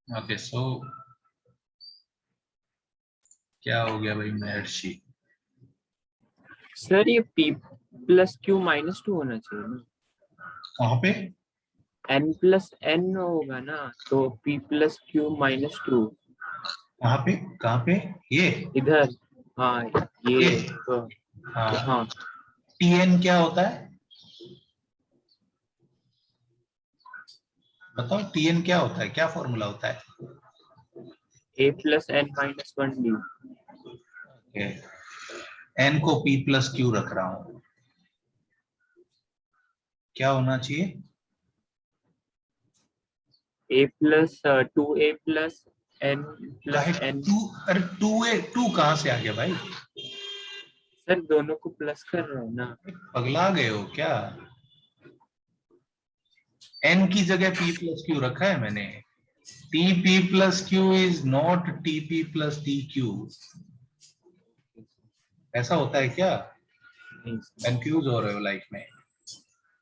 ओके। सो क्या हो गया भाई महर्षि? सर ये p प्लस क्यू माइनस 2 होना चाहिए ना, कहाँ पे? n प्लस n होगा ना, तो p प्लस क्यू माइनस 2 कहाँ पे? कहाँ पे? ये इधर, हाँ ये तो, हाँ, हाँ Tn क्या होता है बताओ, Tn क्या होता है, क्या फॉर्मूला होता है? a plus n minus 1 b, n को p प्लस क्यू रख रहा हूं, क्या होना चाहिए? a plus 2a plus n plus n। अरे 2 कहां से आ गया भाई, सर दोनों को प्लस कर रहे हो ना, पगला गए हो क्या? n की जगह p प्लस क्यू रखा है मैंने, T plus Q is not T plus T Q, ऐसा होता है क्या? नहीं कंफ्यूज हो रहे हो लाइफ में?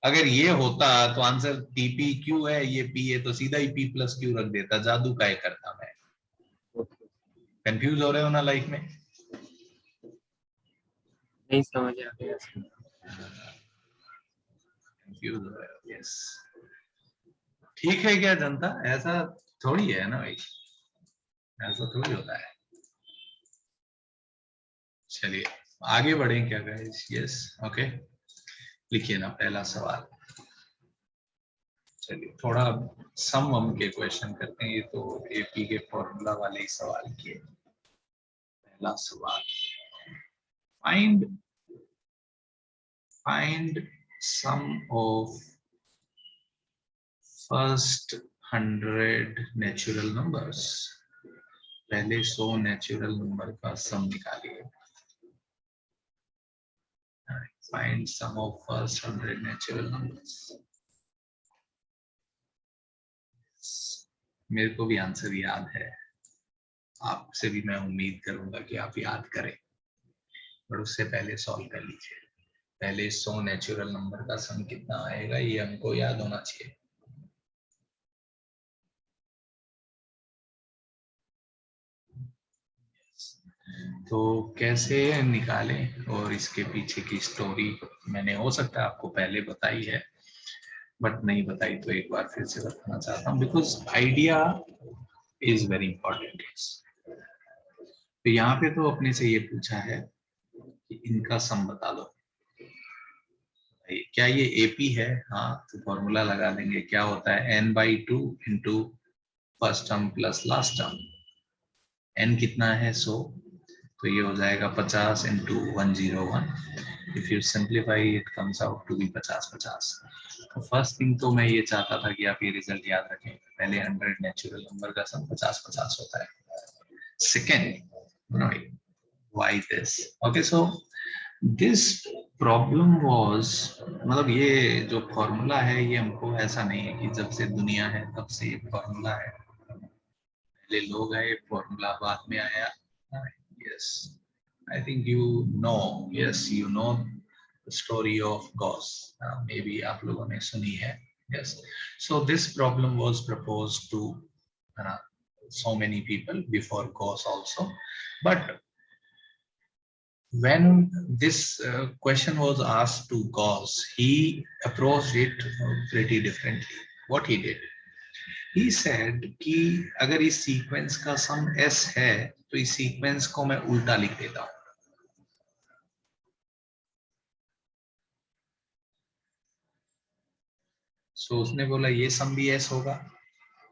अगर ये होता तो आंसर टीपी क्यू है, ये पी है, तो सीधा ही पी प्लस क्यू रख देता, जादू काय करता मैं। कंफ्यूज हो रहे हो ना लाइफ में? नहीं समझ आ गया। कंफ्यूज हो रहे हो, यस। ठीक है क्या जनता, ऐसा थोड़ी है ना भाई, ऐसा थोड़ी होता है। चलिए आगे बढ़े क्या गाइस? यस ओके, लिखिए ना पहला सवाल। चलिए थोड़ा सम वम के क्वेश्चन करते हैं, ये तो एपी के फॉर्मूला वाले ही सवाल किए। पहला सवाल, find sum of first 100 natural numbers. पहले 100 नेचुरल नंबर का सम निकालिए। Find sum of first 100 natural numbers. मेरे को भी आंसर याद है, आपसे भी मैं उम्मीद करूंगा कि आप याद करें, पर उससे पहले सॉल्व कर लीजिए। पहले 100 नेचुरल नंबर का सम कितना आएगा ये हमको याद होना चाहिए। तो कैसे निकालें, और इसके पीछे की स्टोरी मैंने हो सकता है आपको पहले बताई है, बट नहीं बताई तो एक बार फिर से बताना चाहता हूँ, because idea is very important. तो यहाँ पे तो अपने से ये पूछा है कि इनका सम बता दो, क्या ये एपी है? हाँ, तो फॉर्मूला लगा देंगे, क्या होता है n/2 into first term plus last term. n कितना है 100, तो ये हो जाएगा 50 इंटू 101। If you simplify it comes out to be 50/50। तो फर्स्ट थिंग तो मैं ये चाहता था कि आप ये रिजल्ट याद रखें, पहले 100 नेचुरल नंबर का सम 50/50 होता है। Second, why this? Okay, so this problem was, मतलब ये जो फॉर्मूला है ये हमको ऐसा नहीं है कि जब से दुनिया है तब से ये फॉर्मूला है, पहले लोग आए फॉर्मूला बाद में आया. Yes, I think you know, yes, you know the story of Gauss. Maybe आप लोगों ने सुनी है. Yes, so this problem was proposed to so many people before Gauss also, but when this question was asked to Gauss, he approached it pretty differently. What he did, he said कि अगर इस सीक्वेंस का सम s है तो इस सीक्वेंस को मैं उल्टा लिख देता हूं. सो उसने बोला ये सम भी s होगा.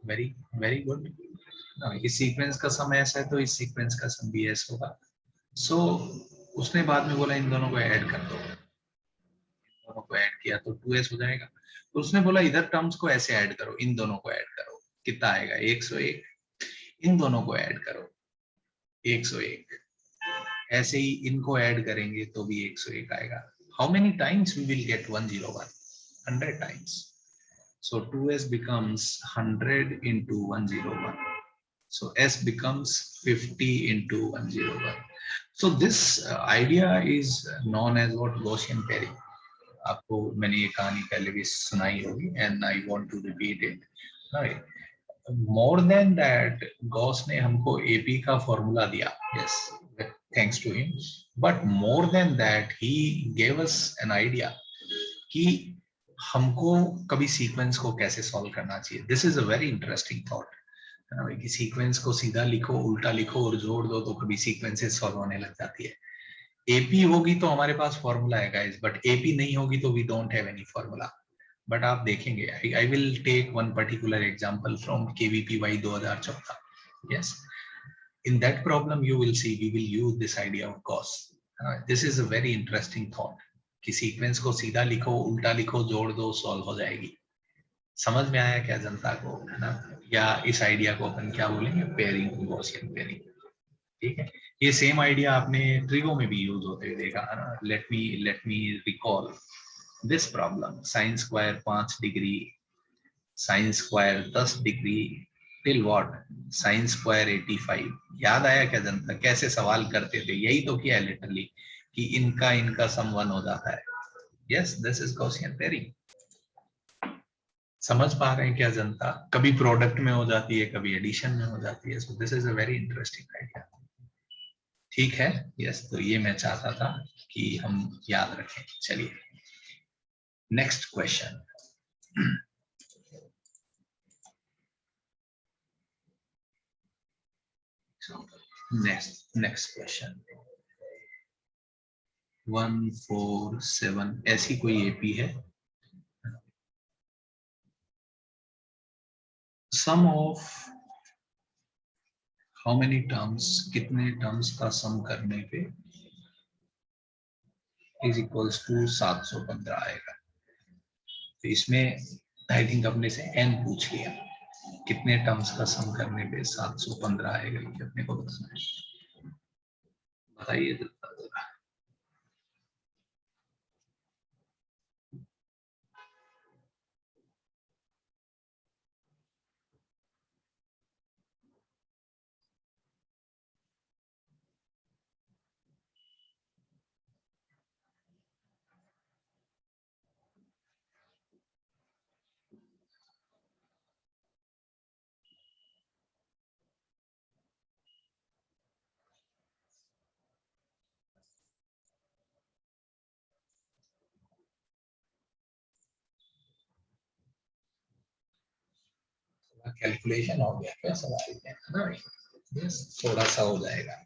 Very very good. इस सीक्वेंस का सम s है तो इस सीक्वेंस का सम भी s होगा. सो उसने बाद में बोला इन दोनों को ऐड कर दो. दोनों को ऐड किया तो 2s हो जाएगा. तो उसने बोला इधर टर्म्स को ऐसे ऐड करो, इन दोनों को ऐड करो, कितना आएगा 101. इन दोनों को ऐड करो 101. ऐसे ही इनको ऐड करेंगे तो भी 101 आएगा. How many times we will get 101? 100 times. So 2s becomes 100 into 101. So s becomes 50 into 101. So this idea is known as what Gaussian pairing. आपको मैंने ये कहानी पहले भी सुनाई होगी and I want to repeat it. Right. More than that, Gauss ने हमको AP का फॉर्मूला दिया. Yes, thanks to him. But more than that, he gave us an idea कि हमको कभी सीक्वेंस को कैसे सॉल्व करना चाहिए. This is a very interesting thought. कि सीक्वेंस को सीधा लिखो, उल्टा लिखो और जोड़ दो तो कभी सीक्वेंसेस सॉल्व होने लग जाती है. एपी होगी तो हमारे पास फॉर्मूला है गाइस, बट एपी नहीं होगी तो we don't have any formula. But आप देखेंगे, I will take one particular example from KVPY 2014. यस, in that problem you will see we will use this idea of Gauss. This is a very interesting thought कि सीक्वेंस को सीधा लिखो, उल्टा लिखो, जोड़ दो, सॉल्व हो जाएगी. समझ में आया क्या जनता को, है ना? या इस आइडिया को अपन क्या बोलेंगे, पेयरिंग, गॉसियन पेयरिंग. ठीक है, ये सेम आइडिया आपने ट्रिगो में भी यूज होते हुए देखा है ना. Let me recall this problem. Sine square 5 degree, sine square 10 degree, till what, sine square 85. याद आया क्या जनता, कैसे सवाल करते थे? यही तो किया है लिटरली कि इनका सम 1 हो जाता है. Yes, this is Gaussian pairing. समझ पा रहे हैं क्या जनता? कभी प्रोडक्ट में हो जाती है, कभी एडिशन में हो जाती है. सो this is a very interesting idea. ठीक है. यस, तो ये मैं चाहता था कि हम याद रखें. चलिए नेक्स्ट क्वेश्चन. Next question 147. ऐसी कोई एपी है. Sum of how many terms, कितने टर्म्स का सम करने पे इज इक्वल्स टू 715 आएगा. तो इसमें आई थिंक अपने से n पूछ लिया, कितने टर्म्स का सम करने पे 715 आएगा, ये अपने को बताना है. बताइए जरा. कैलकुलेशन हो गया क्या सवाल में, है ना? यस, थोड़ा सा हो जाएगा.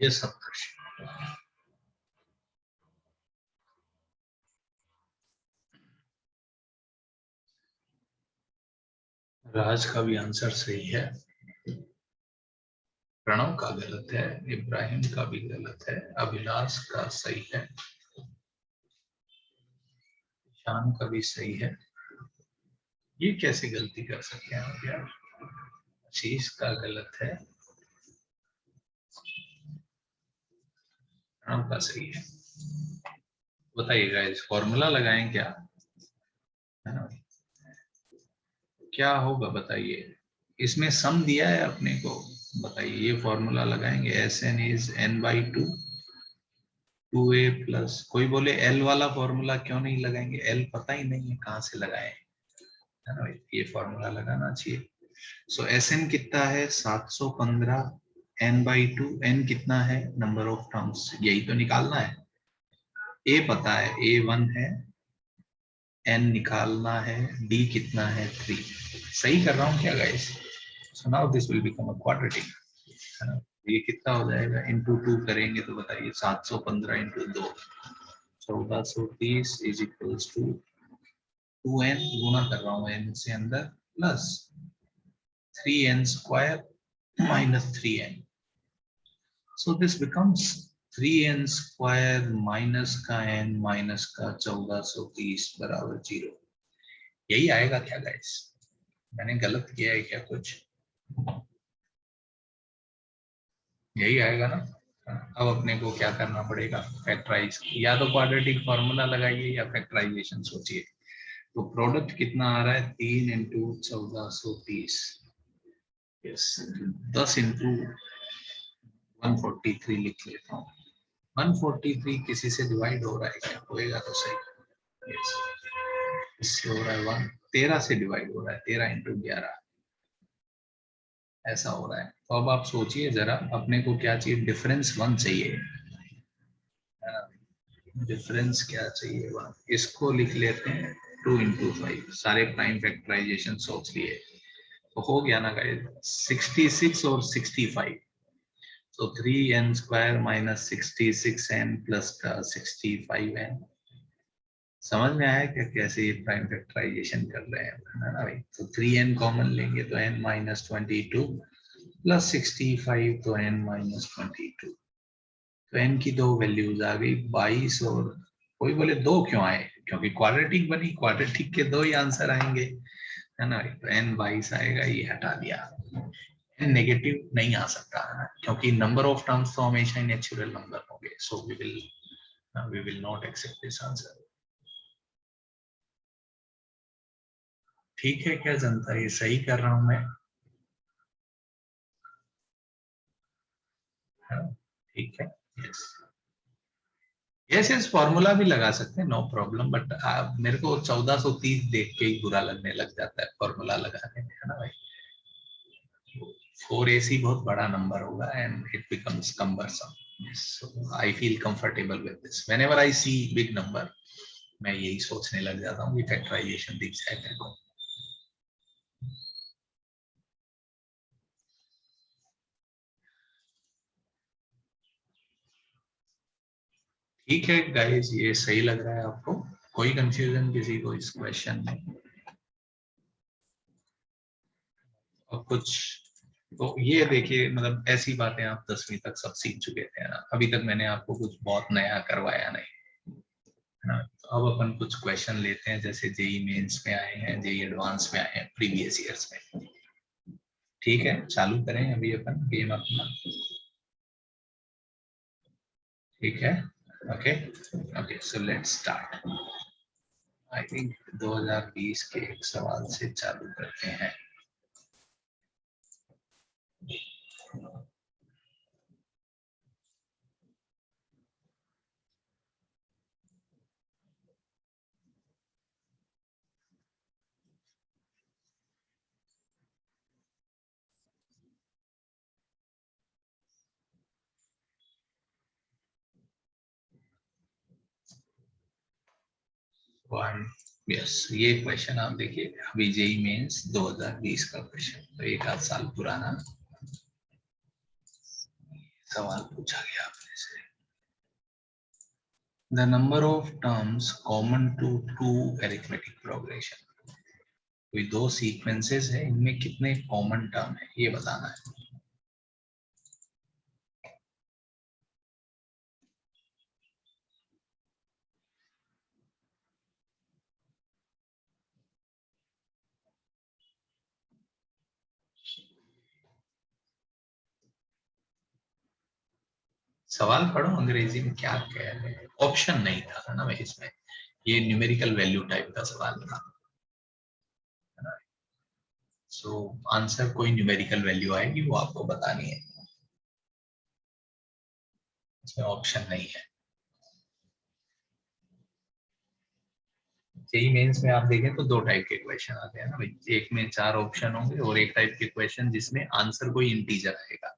ये सप्तर्षि। राज का भी आंसर सही है, प्रणव का गलत है, इब्राहिम का भी गलत है, अभिलाष का सही है, शान का भी सही है। ये कैसे गलती कर सकते हैं आप यार? आशीष का गलत है, प्रणव का सही है। बताइएगा, इस फॉर्मूला लगाएं क्या, है ना? क्या होगा बताइए, इसमें सम दिया है अपने को, बताइए ये फॉर्मूला लगाएंगे, S N is N by two, 2a plus, कोई बोले एल वाला फॉर्मूला क्यों नहीं लगाएंगे, एल पता ही नहीं है कहाँ से लगाए, है ना? ये फॉर्मूला लगाना चाहिए। सो एस एन कितना है 715, एन बाई टू, एन कितना है नंबर ऑफ टर्म्स, यही तो निकालना है। ए पता है, ए 1 है, एन निकालना है, डी कितना है 3। सही कर रहा हूँ क्या guys? So now this will become a quadratic, है ना? ये कितना हो जाएगा, इंटू 2 करेंगे तो बताइए, 715 into 2 1430 is equals to 2n, गुना कर रहा हूँ n से अंदर, plus 3n square minus 3n, so this becomes 3n square minus का n माइनस का 1430 बराबर 0। यही आएगा क्या गाइस? मैंने गलत किया है क्या कुछ? यही आएगा ना? अब अपने को क्या करना पड़ेगा, फैक्टराइज, या तो क्वाड्रेटिक फॉर्मूला लगाइए या फैक्टराइजेशन सोचिए। तो प्रोडक्ट कितना आ रहा है, 3 इंटू 1430, यस 10 इंटू 143 लिख लेता हूँ। 143 किसी से डिवाइड हो रहा है क्या? होएगा तो सही। यस, इससे हो रहा है 1, 13 से डिवाइड हो रहा है, 13 इंटू 11 ऐसा हो रहा है। तो अब आप सोचिए जरा, अपने को क्या चाहिए, डिफरेंस 1 चाहिए, है ना? डिफरेंस क्या चाहिए, 1। इसको लिख लेते हैं 2 इंटू 5, सारे प्राइम फैक्टराइजेशन सोच लिए, तो हो गया ना गाइस 66 और 65, तो 3n square minus 66n plus का 65n। समझ में आया क्या कैसे ये प्राइम फैक्टराइजेशन कर रहे हैं, है ना भाई? तो 3n कॉमन लेंगे तो n माइनस 22 प्लस 65 तो n माइनस 22, तो n की दो वैल्यूज आ गई 22, और कोई बोले दो क्यों आए, क्योंकि क्वाड्रेटिक बनी, क्वाड्रेटिक के दो ही आंसर आएंगे, है ना? तो n 22 आएगा, ये हटा दिया। n नेगेटिव नहीं आ सकता है, क्योंकि नंबर ऑफ टर्म्स तो हमेशा ही नेचुरल नंबर होंगे, so we will not accept this answer. ठीक है क्या जनता, ये सही कर रहा हूं मैं? हाँ, ठीक है। यस यस यस, फॉर्मूला भी लगा सकते हैं, नो प्रॉब्लम, बट मेरे को 1430 देख के ही बुरा लगने लग जाता है फॉर्मूला लगाने में, है ना भाई? 4ac बहुत बड़ा नंबर होगा and it becomes cumbersome, so I feel comfortable with this whenever I see big number, मैं यही सोचने लग जाता हूँ कि फैक्टराइजेशन दिख जाए मेरे को। ठीक है गाइस, ये सही लग रहा है आपको? कोई कंफ्यूजन किसी को इस क्वेश्चन में? और कुछ तो ये देखिए, मतलब ऐसी बातें आप 10वीं तक सब सीख चुके थे ना, अभी तक मैंने आपको कुछ बहुत नया करवाया नहीं, है ना? तो अब अपन कुछ क्वेश्चन लेते हैं, जैसे जेई मेंस में आए हैं, जेई एडवांस में आए हैं, प्रीवियस ईयर्स में। ठीक है, चालू करें अभी अपन गेम अपना। ठीक है, okay okay, so let's start. I think 2020 के एक सवाल से चालू करते हैं। यस, ये क्वेश्चन आप देखिए, अभी जेई मेंस 2020 का क्वेश्चन, तो 1 आध साल पुराना सवाल पूछा गया आपने से। The number of terms common to two arithmetic progression, कोई दो सीक्वेंसेस है, इनमें कितने कॉमन टर्म है ये बताना है। सवाल पढ़ो अंग्रेजी में क्या कह रहे हैं, ऑप्शन नहीं था ना भाई इसमें, ये न्यूमेरिकल वैल्यू टाइप का सवाल था। सो आंसर कोई न्यूमेरिकल वैल्यू आएगी वो आपको बतानी है, इसमें ऑप्शन नहीं है। जेई मेंस में आप देखें तो 2 टाइप के क्वेश्चन आते हैं ना भाई, एक में 4 ऑप्शन होंगे और एक टाइप के क्वेश्चन जिसमें आंसर कोई इंटीजर आएगा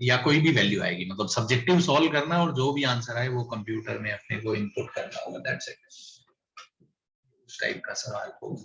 या कोई भी वैल्यू आएगी, मतलब सब्जेक्टिव सॉल्व करना और जो भी आंसर आए वो कंप्यूटर में अपने को इनपुट करना होगा, दैट्स इट। उस टाइप का सवाल होगा।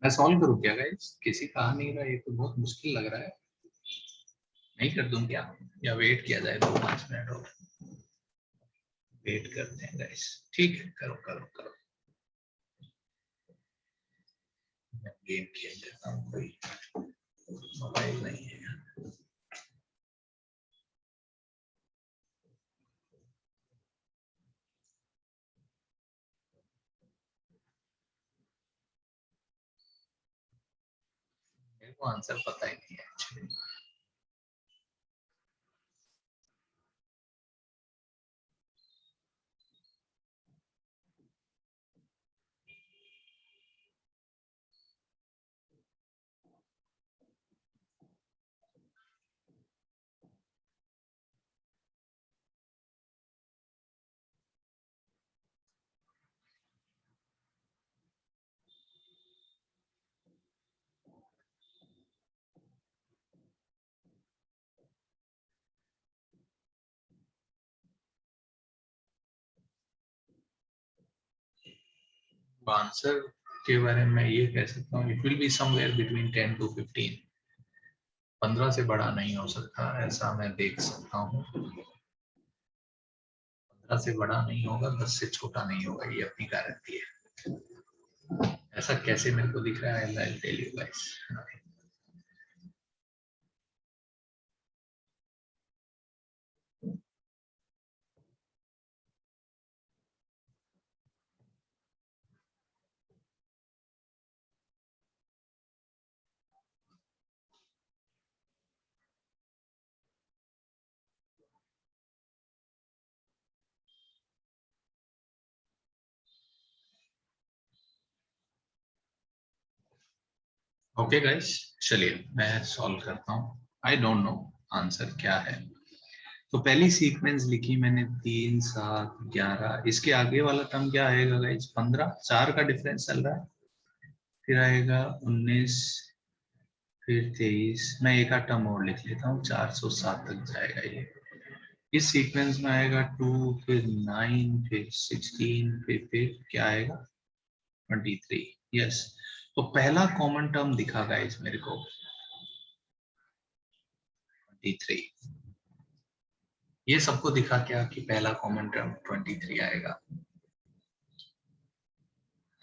मैं सॉल्व करूँ क्या गाइस? किसी का आ नहीं रहा, ये तो बहुत मुश्किल लग रहा है। नहीं कर दूं क्या, या वेट किया जाए 2-5 मिनट और? वेट करते हैं गाइस, ठीक है, करो करो करो। मैं गेम खेल लेता हूँ, कोई मोबाइल नहीं है। मेरे को आंसर पता ही नहीं है एक्चुअली। आंसर के बारे में ये कह सकता हूँ, it will be somewhere between 10 to 15। 15 से बड़ा नहीं हो सकता, ऐसा मैं देख सकता हूँ। 15 से बड़ा नहीं होगा, 10 से छोटा नहीं होगा, ये अपनी गारंटी है। ऐसा कैसे मेरे को दिख रहा है, I'll tell you guys। Okay guys, चलिए मैं सॉल्व करता हूँ। आई डोंट नो आंसर क्या है। तो पहली सीक्वेंस लिखी मैंने 3, 7, 11। इसके आगे वाला टर्म क्या आएगा गाइस? 15, 4 का डिफरेंस चल रहा है। फिर आएगा 19, फिर 23। मैं एक आध टर्म और लिख लेता हूँ, 407 तक जाएगा ये। इस सीक्वेंस में आएगा 2, फिर 9, फिर 16, फिर क्या आएगा 23। यस, तो पहला कॉमन टर्म दिखा गाइस मेरे को 23। ये सबको दिखा क्या कि पहला कॉमन टर्म 23 आएगा,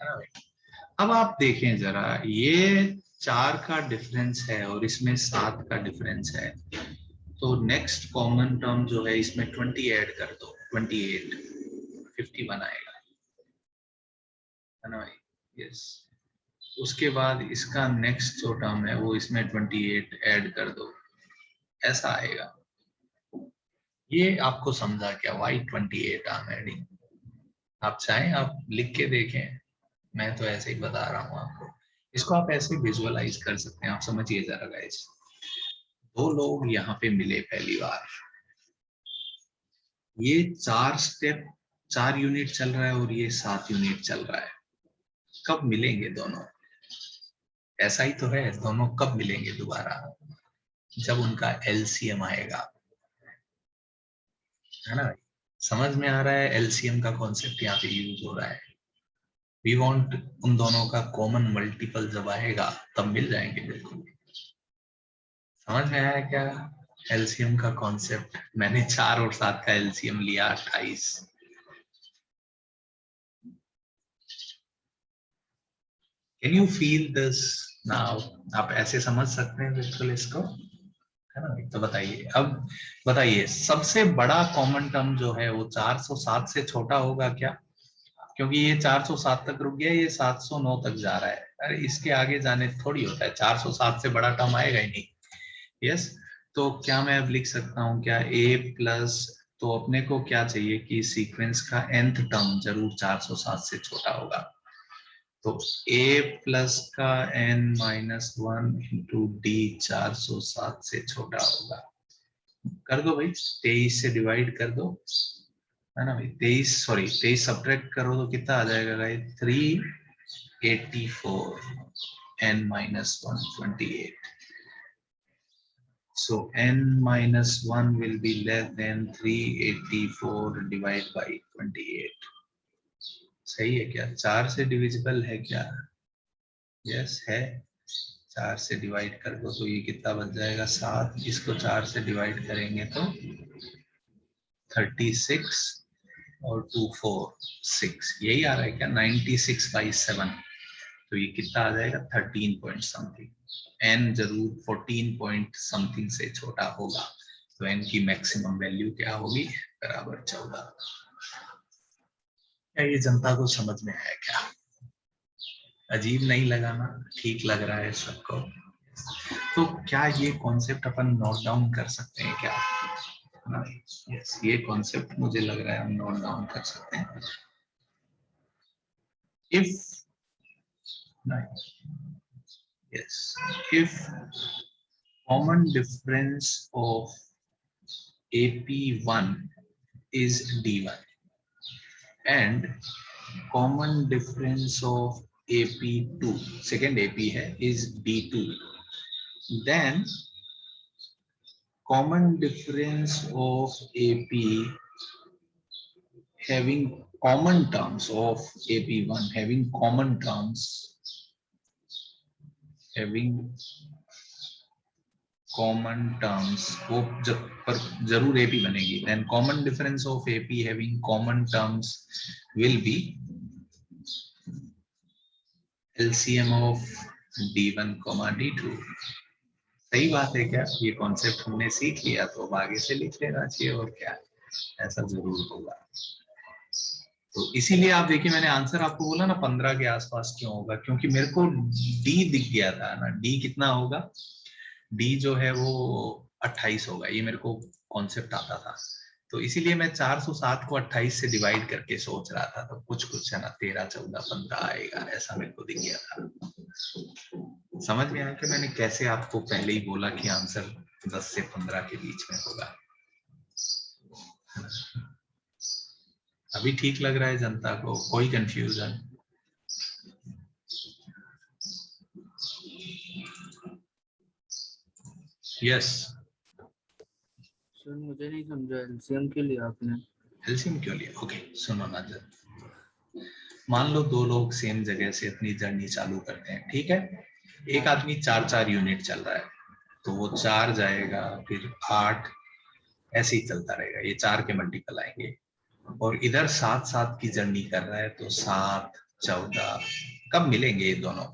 है ना भाई? अब आप देखें जरा, ये 4 का डिफरेंस है और इसमें 7 का डिफरेंस है, तो नेक्स्ट कॉमन टर्म जो है इसमें 20 ऐड कर दो, 28, 51 आएगा, है ना भाई? यस, उसके बाद इसका नेक्स्ट जो टर्म है वो इसमें 28 ऐड कर दो, ऐसा आएगा। ये आपको समझा क्या? वाई 28 आम एडिंग? आप चाहें आप लिख के देखें, मैं तो ऐसे ही बता रहा हूँ आपको। इसको आप ऐसे विजुअलाइज कर सकते हैं। आप समझिए जरा गाइस, 2 लोग यहाँ पे मिले पहली बार, ये 4 स्टेप 4 यूनिट चल रहा है और ये 7 यूनिट चल रहा है। कब मिलेंगे दोनों? ऐसा ही तो है, दोनों कब मिलेंगे दोबारा? जब उनका एलसीएम आएगा, है ना? समझ में आ रहा है एलसीएम का कॉन्सेप्ट यहाँ पे यूज हो रहा है। वी वांट उन दोनों का कॉमन मल्टीपल जब आएगा तब मिल जाएंगे बिल्कुल। समझ में आया क्या एलसीएम का कॉन्सेप्ट? मैंने 4 और 7 का एलसीएम लिया 28। Can you feel this now? आप ऐसे समझ सकते हैं बिल्कुल इसको, है ना? तो बताइए, अब बताइए सबसे बड़ा कॉमन टर्म जो है वो 407 से छोटा होगा क्या? क्योंकि ये 407 तक रुक गया, ये 709 तक जा रहा है। अरे इसके आगे जाने थोड़ी होता है, 407 से बड़ा टर्म आएगा ही नहीं। यस, तो क्या मैं अब लिख सकता हूँ क्या a प्लस, तो अपने को क्या चाहिए कि सीक्वेंस का nth टर्म जरूर 407 से छोटा होगा, तो a प्लस का n माइनस 1 इंटू डी 407 से छोटा होगा। कर दो भाई, 23 से डिवाइड कर दो, है ना भाई? 23 सब्ट्रैक्ट करो तो कितना आ जाएगा guys? 384 n minus 128. So n minus 1 will be less than 384 divided by 28. सही है क्या? 4 से डिविजिबल है क्या? यस है। 4 से डिवाइड कर दो तो ये कितना बच जाएगा? 7। इसको 4 से डिवाइड करेंगे तो 36 और 2 4 6, यही आ रहा है क्या? 96/7। तो ये कितना आ जाएगा? 13 पॉइंट समथिंग। n जरूर 14 पॉइंट समथिंग से छोटा होगा, तो n की मैक्सिमम वैल्यू क्या होगी? बराबर 14। क्या ये जनता को समझ में आया क्या? अजीब नहीं लगा ना? ठीक लग रहा है सबको? तो क्या ये कॉन्सेप्ट अपन नोट डाउन कर सकते हैं क्या? यस, ये कॉन्सेप्ट मुझे लग रहा है हम नोट डाउन कर सकते हैं। If yes, if common difference of AP1 is D1 and common difference of AP2, second AP है, is D2, then common difference of AP having common terms of AP1 having common terms वो पर जरूर AP बनेगी। then common difference of AP having common terms will be LCM of D1, D2। सही बात है क्या? ये कॉन्सेप्ट हमने सीख लिया तो अब आगे से लिख लेना चाहिए, और क्या, ऐसा जरूर होगा। तो इसीलिए आप देखिए मैंने आंसर आपको बोला ना 15 के आसपास क्यों होगा, क्योंकि मेरे को D दिख गया था ना। D कितना होगा? D जो है वो 28 होगा, ये मेरे को कॉन्सेप्ट आता था। तो इसीलिए मैं 407 को 28 से डिवाइड करके सोच रहा था, तो कुछ है ना 13, 14, 15 आएगा, ऐसा मेरे को दिख गया था। समझ में आया कि मैंने कैसे आपको पहले ही बोला कि आंसर 10 से 15 के बीच में होगा? अभी ठीक लग रहा है जनता को? कोई कंफ्यूजन? यस। So सर मुझे नहीं समझा, एलसीएम के लिए आपने? एलसीएम क्यों लिया? ओके सुनो ना जरा, मान लो दो लोग सेम जगह से अपनी जर्नी चालू करते हैं, ठीक है? एक आदमी 4-4 यूनिट चल रहा है, तो वो 4 जाएगा, फिर 8, ऐसे ही चलता रहेगा, ये 4 के मल्टीपल आएंगे। और इधर 7-7 की जर्नी कर रहा है, तो 7, 14, कब मिलेंगे ये दोनों?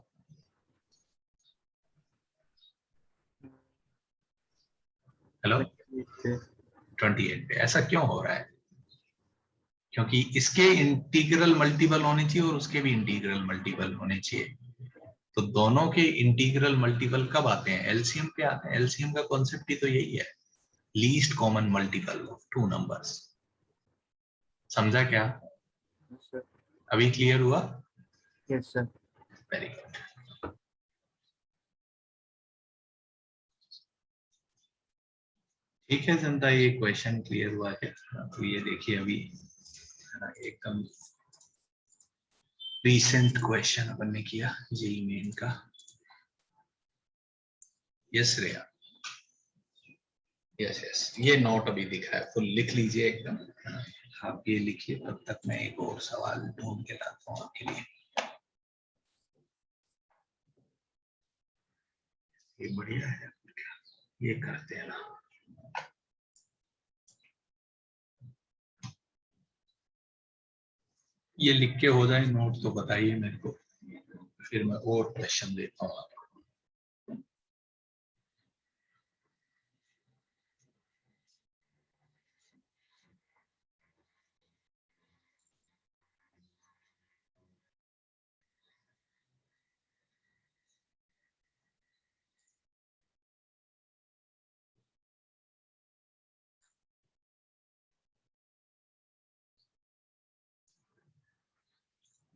हेलो, 28 पे। ऐसा क्यों हो रहा है? क्योंकि इसके इंटीग्रल मल्टीपल होने चाहिए और उसके भी इंटीग्रल मल्टीपल होने चाहिए। तो दोनों के इंटीग्रल मल्टीपल कब आते हैं? एलसीएम पे आते हैं। एलसीएम का कॉन्सेप्ट ही तो यही है, least common multiple of two numbers. समझा क्या? Yes sir. अभी क्लियर हुआ? Yes sir. Very good. ठीक है जनता, ये क्वेश्चन क्लियर हुआ है? तो ये देखिए अभी एकदम रिसेंट क्वेश्चन अपन ने किया जेईई मेन का। यस रेया, यस यस, ये नोट अभी दिखा है, फुल लिख लीजिए एकदम। आप ये लिखिए, तब तक मैं एक और सवाल ढूंढ के लाता हूँ आपके लिए। ये बढ़िया है, ये करते हैं ना। ये लिख के हो जाए नोट तो बताइए मेरे को, फिर मैं और क्वेश्चन देता हूँ आपको।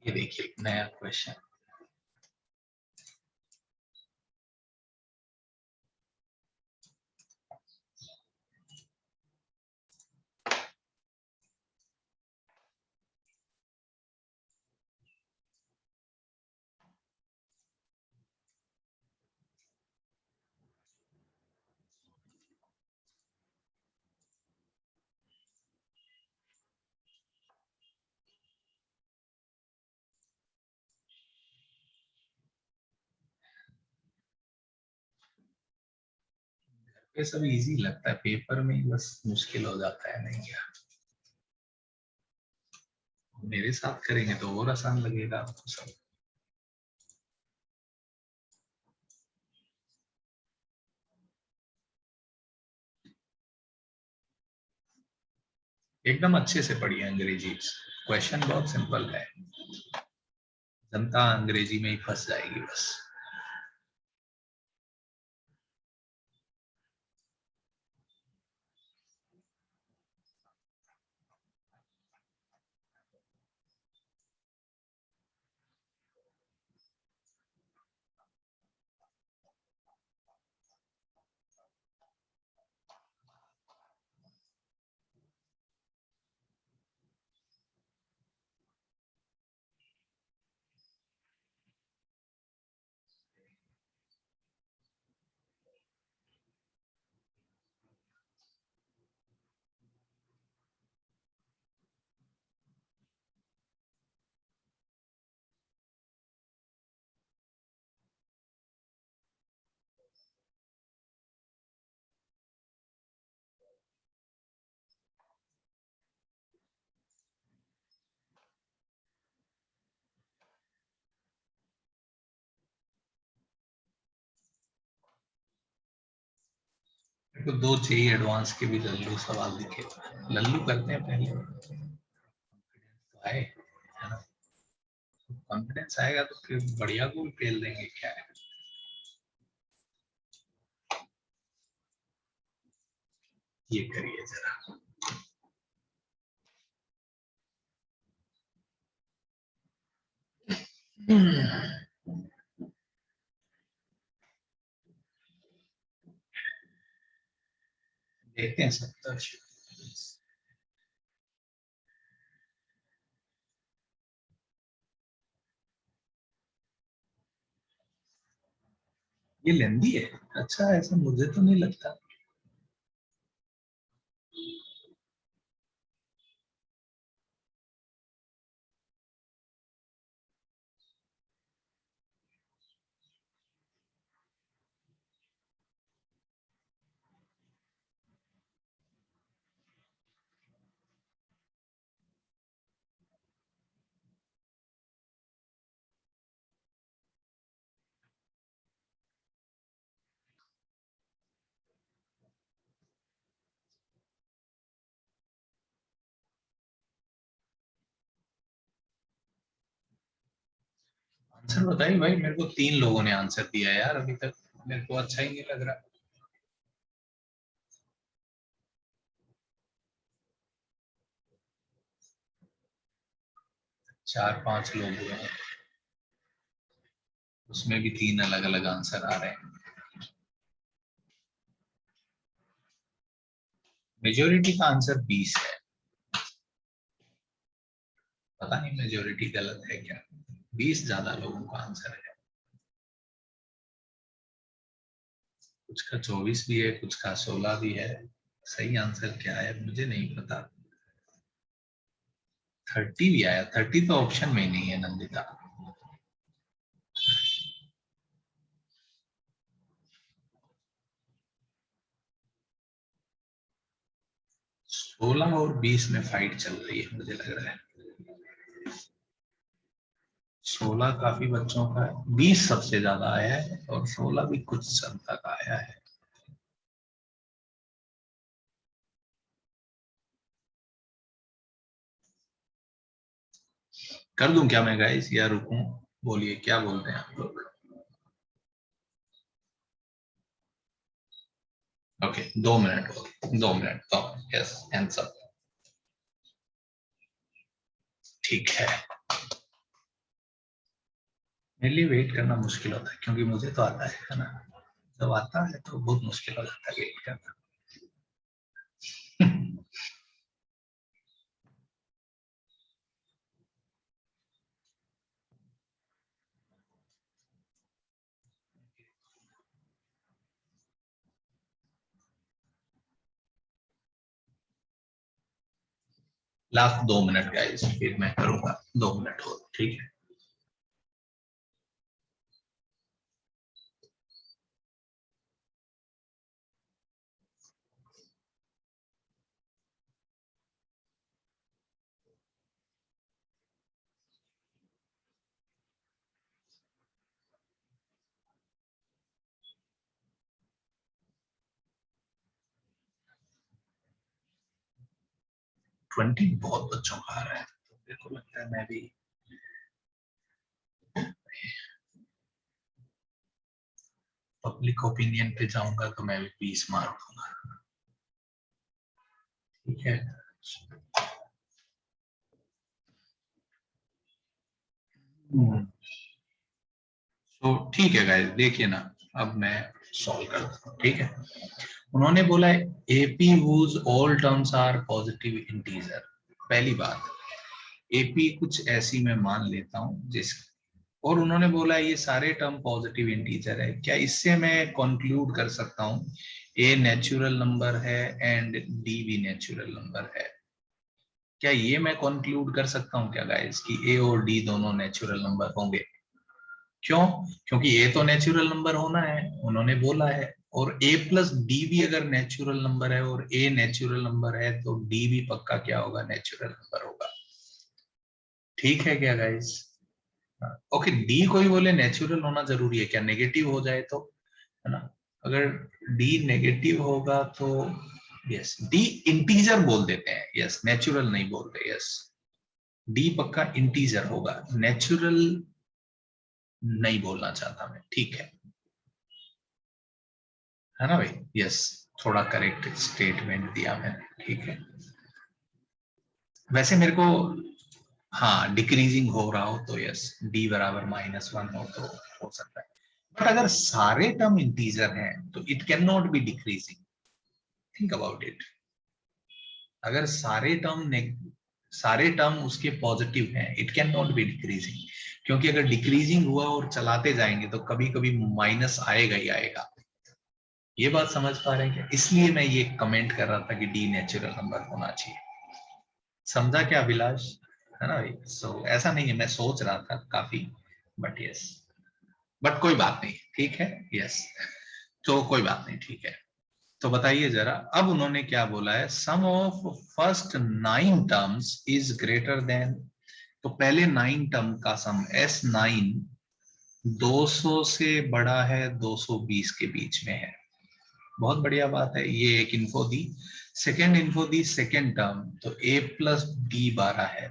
ये देखिए एक नया क्वेश्चन। ये सब इजी लगता है, पेपर में ही बस मुश्किल हो जाता है, नहीं क्या? मेरे साथ करेंगे तो और आसान लगेगा आपको सब। एकदम अच्छे से पढ़िए अंग्रेजी, क्वेश्चन बहुत सिंपल है, जनता अंग्रेजी में ही फंस जाएगी बस। तो दो चाहिए एडवांस के भी लल्लू सवाल दिखे, लल्लू करते हैं पहले, तो आए है ना? कॉन्फिडेंस आएगा तो फिर बढ़िया गोल पेल देंगे, क्या है। ये करिए जरा। देखते हैं 70। ये लेंदी है? अच्छा, ऐसा मुझे तो नहीं लगता। आंसर बताइए भाई, मेरे को 3 लोगों ने आंसर दिया यार अभी तक, मेरे को अच्छा ही नहीं लग रहा। चार 5 लोग हुए हैं, उसमें भी 3 अलग अलग आंसर आ रहे हैं। मेजोरिटी का आंसर 20 है, पता नहीं मेजोरिटी गलत है क्या। 20 ज्यादा लोगों का आंसर है, कुछ का 24 भी है, कुछ का 16 भी है। सही आंसर क्या है मुझे नहीं पता। 30 भी आया, 30 तो ऑप्शन में ही नहीं है नंदिता। सोलह और 20 में फाइट चल रही है मुझे लग रहा है। 16 काफी बच्चों का है, 20 सबसे ज्यादा आया है और 16 भी कुछ सब तक आया है। कर दूं क्या मैं गाइस या रुकूं? बोलिए क्या बोलते हैं आप लोग। ओके 2 मिनट और, 2 मिनट तो यस आंसर ठीक है। मेरे लिए वेट करना मुश्किल होता है क्योंकि मुझे तो आता है ना, जब आता है तो बहुत मुश्किल हो जाता है वेट करना। लास्ट 2 मिनट गाइस, फिर मैं करूंगा 2 मिनट और, ठीक है। ट्वेंटी बहुत बच्चों का आ रहा है, तो मेरे को लगता है मैं भी पब्लिक ओपिनियन पे जाऊंगा तो मैं भी 20 मार दूंगा, ठीक है। तो ठीक है गाइस, देखिए ना, अब मैं सॉल्व करता हूँ, ठीक है। उन्होंने बोला है AP whose all terms are positive integer। पहली बात, एपी कुछ ऐसी मैं मान लेता हूँ जिस, और उन्होंने बोला ये सारे टर्म पॉजिटिव इंटीजर है। क्या इससे मैं कंक्लूड कर सकता हूँ ए नेचुरल नंबर है एंड डी भी नेचुरल नंबर है? क्या ये मैं कंक्लूड कर सकता हूँ क्या गाइस कि ए और डी दोनों नेचुरल नंबर होंगे? क्यों? क्योंकि ए तो नेचुरल नंबर होना है, उन्होंने बोला है, और ए प्लस डी भी अगर नेचुरल नंबर है और ए नेचुरल नंबर है तो डी भी पक्का क्या होगा? नेचुरल नंबर होगा। ठीक है क्या गाइस? ओके, डी कोई बोले नेचुरल होना जरूरी है क्या? नेगेटिव हो जाए तो, है ना? अगर डी नेगेटिव होगा तो यस डी इंटीजर बोल देते हैं, यस नेचुरल नहीं बोलते, यस डी पक्का इंटीजर होगा, नेचुरल नहीं बोलना चाहता मैं, ठीक है ना भाई? यस, थोड़ा करेक्ट स्टेटमेंट दिया मैंने, ठीक है। वैसे मेरे को, हाँ डिक्रीजिंग हो रहा हो तो यस, डी बराबर -1 हो तो हो सकता है, बट अगर सारे टर्म इंटीजर हैं तो it can not be decreasing. Think about it, अगर सारे टर्म उसके पॉजिटिव हैं, it can not be decreasing, क्योंकि अगर डिक्रीजिंग हुआ और चलाते जाएंगे तो कभी कभी माइनस आएगा ही आएगा। ये बात समझ पा रहे हैं क्या? इसलिए मैं ये कमेंट कर रहा था कि डी नेचुरल नंबर होना चाहिए। समझा क्या अभिलाष? है ना भाई? सो ऐसा नहीं है, मैं सोच रहा था काफी, बट यस, बट कोई बात नहीं, ठीक है, यस, तो कोई बात नहीं, ठीक है। तो बताइए जरा, अब उन्होंने क्या बोला है, sum of first 9 terms is greater than, तो पहले 9 टर्म का सम S9 200 से बड़ा है 220 के बीच में है। बहुत बढ़िया बात है, ये एक इन्फो दी। सेकेंड इन्फो दी, सेकेंड टर्म तो a प्लस डी 12 है,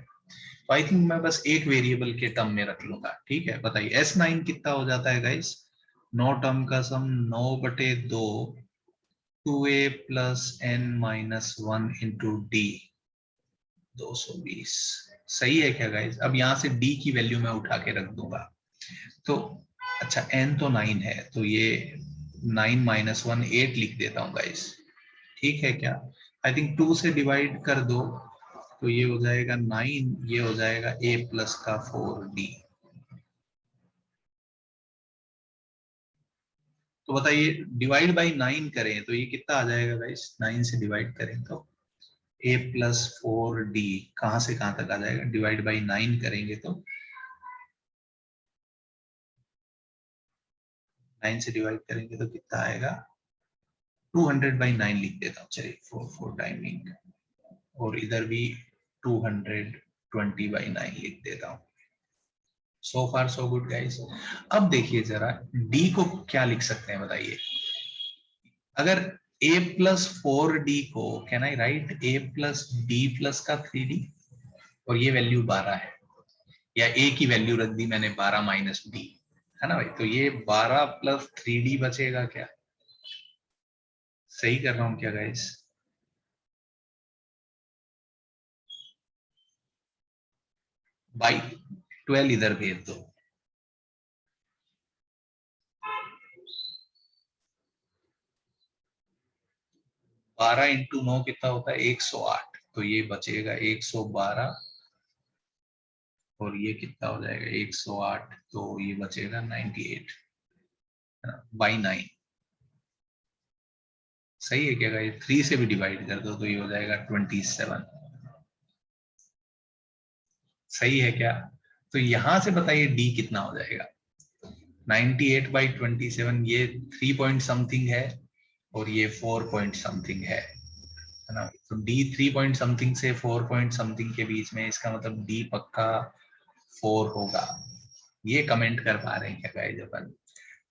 तो आई थिंक मैं बस एक वेरिएबल के टर्म में रख लूंगा, ठीक है। बताइए S9 कितना हो जाता है गाइस? 9 टर्म का सम 9/2 2a plus n minus 1 into D 220। सही है क्या गाइस? अब यहाँ से d की वैल्यू मैं उठा के रख दूंगा। तो अच्छा n तो 9 है, तो ये 9 माइनस 1 8 लिख देता हूँ गाइस, ठीक है क्या? आई थिंक 2 से डिवाइड कर दो तो ये हो जाएगा 9, ये हो जाएगा a प्लस का 4d। तो बताइए डिवाइड बाई 9 करें तो ये कितना आ जाएगा गाइस? 9 से डिवाइड करें तो a प्लस 4d कहां से कहां तक आ जाएगा? डिवाइड बाई 9 करेंगे तो 9 से डिवाइड करेंगे तो कितना आएगा? 200/9 लिख देता हूँ, चलिए 4 टाइमिंग, और इधर भी 220/9 लिख देता हूँ। सो फार सो गुड गाइस। अब देखिए जरा d को क्या लिख सकते हैं बताइए? अगर a प्लस 4d को can I right a plus d plus का 3d, और ये वैल्यू 12 है, या a की वैल्यू रख दी मैंने 12 माइनस d, है ना भाई? तो ये 12 प्लस 3d बचेगा क्या? सही कर रहा हूं क्या गाइस? बाई 12 इधर भेज दो। बारह इंटू 9 कितना होता है? 108, तो ये बचेगा 112, और ये कितना हो जाएगा? 108, तो ये बचेगा 98 बाई 9। सही है क्या गाइस? 3 से भी डिवाइड कर दो तो ये हो जाएगा 27। सही है क्या? तो यहां से बताइए d कितना हो जाएगा? 98/27, ये 3 पॉइंट समथिंग है और ये 4 पॉइंट समथिंग है ना? तो d 3 पॉइंट समथिंग से 4 पॉइंट समथिंग के बीच में, इसका मतलब d पक्का 4 होगा। ये कमेंट कर पा रहे हैं क्या गाइस अपन?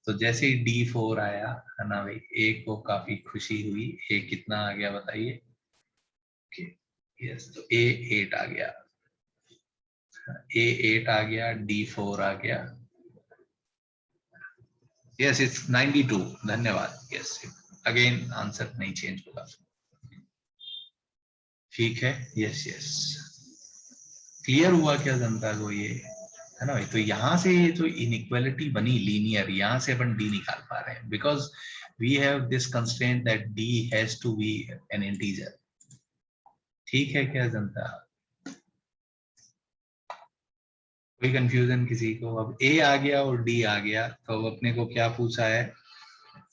तो जैसे ही D4 आया है ना भाई, A को काफी खुशी हुई। A कितना आ गया बताइए? यस, तो A 8 आ गया, A 8 आ गया, D4 आ गया। यस इट्स 92, धन्यवाद। यस अगेन आंसर नहीं चेंज होगा, ठीक है। यस यस, क्लियर हुआ क्या जनता को ये, है ना भाई? तो यहां से ये तो इनइक्वालिटी बनी लीनियर, यहां से अपन d निकाल पा रहे हैं because we have this constraint that d has to be an integer. ठीक है क्या जनता? कोई कंफ्यूजन किसी को? अब a आ गया और d आ गया, तो अब अपने को क्या पूछा है?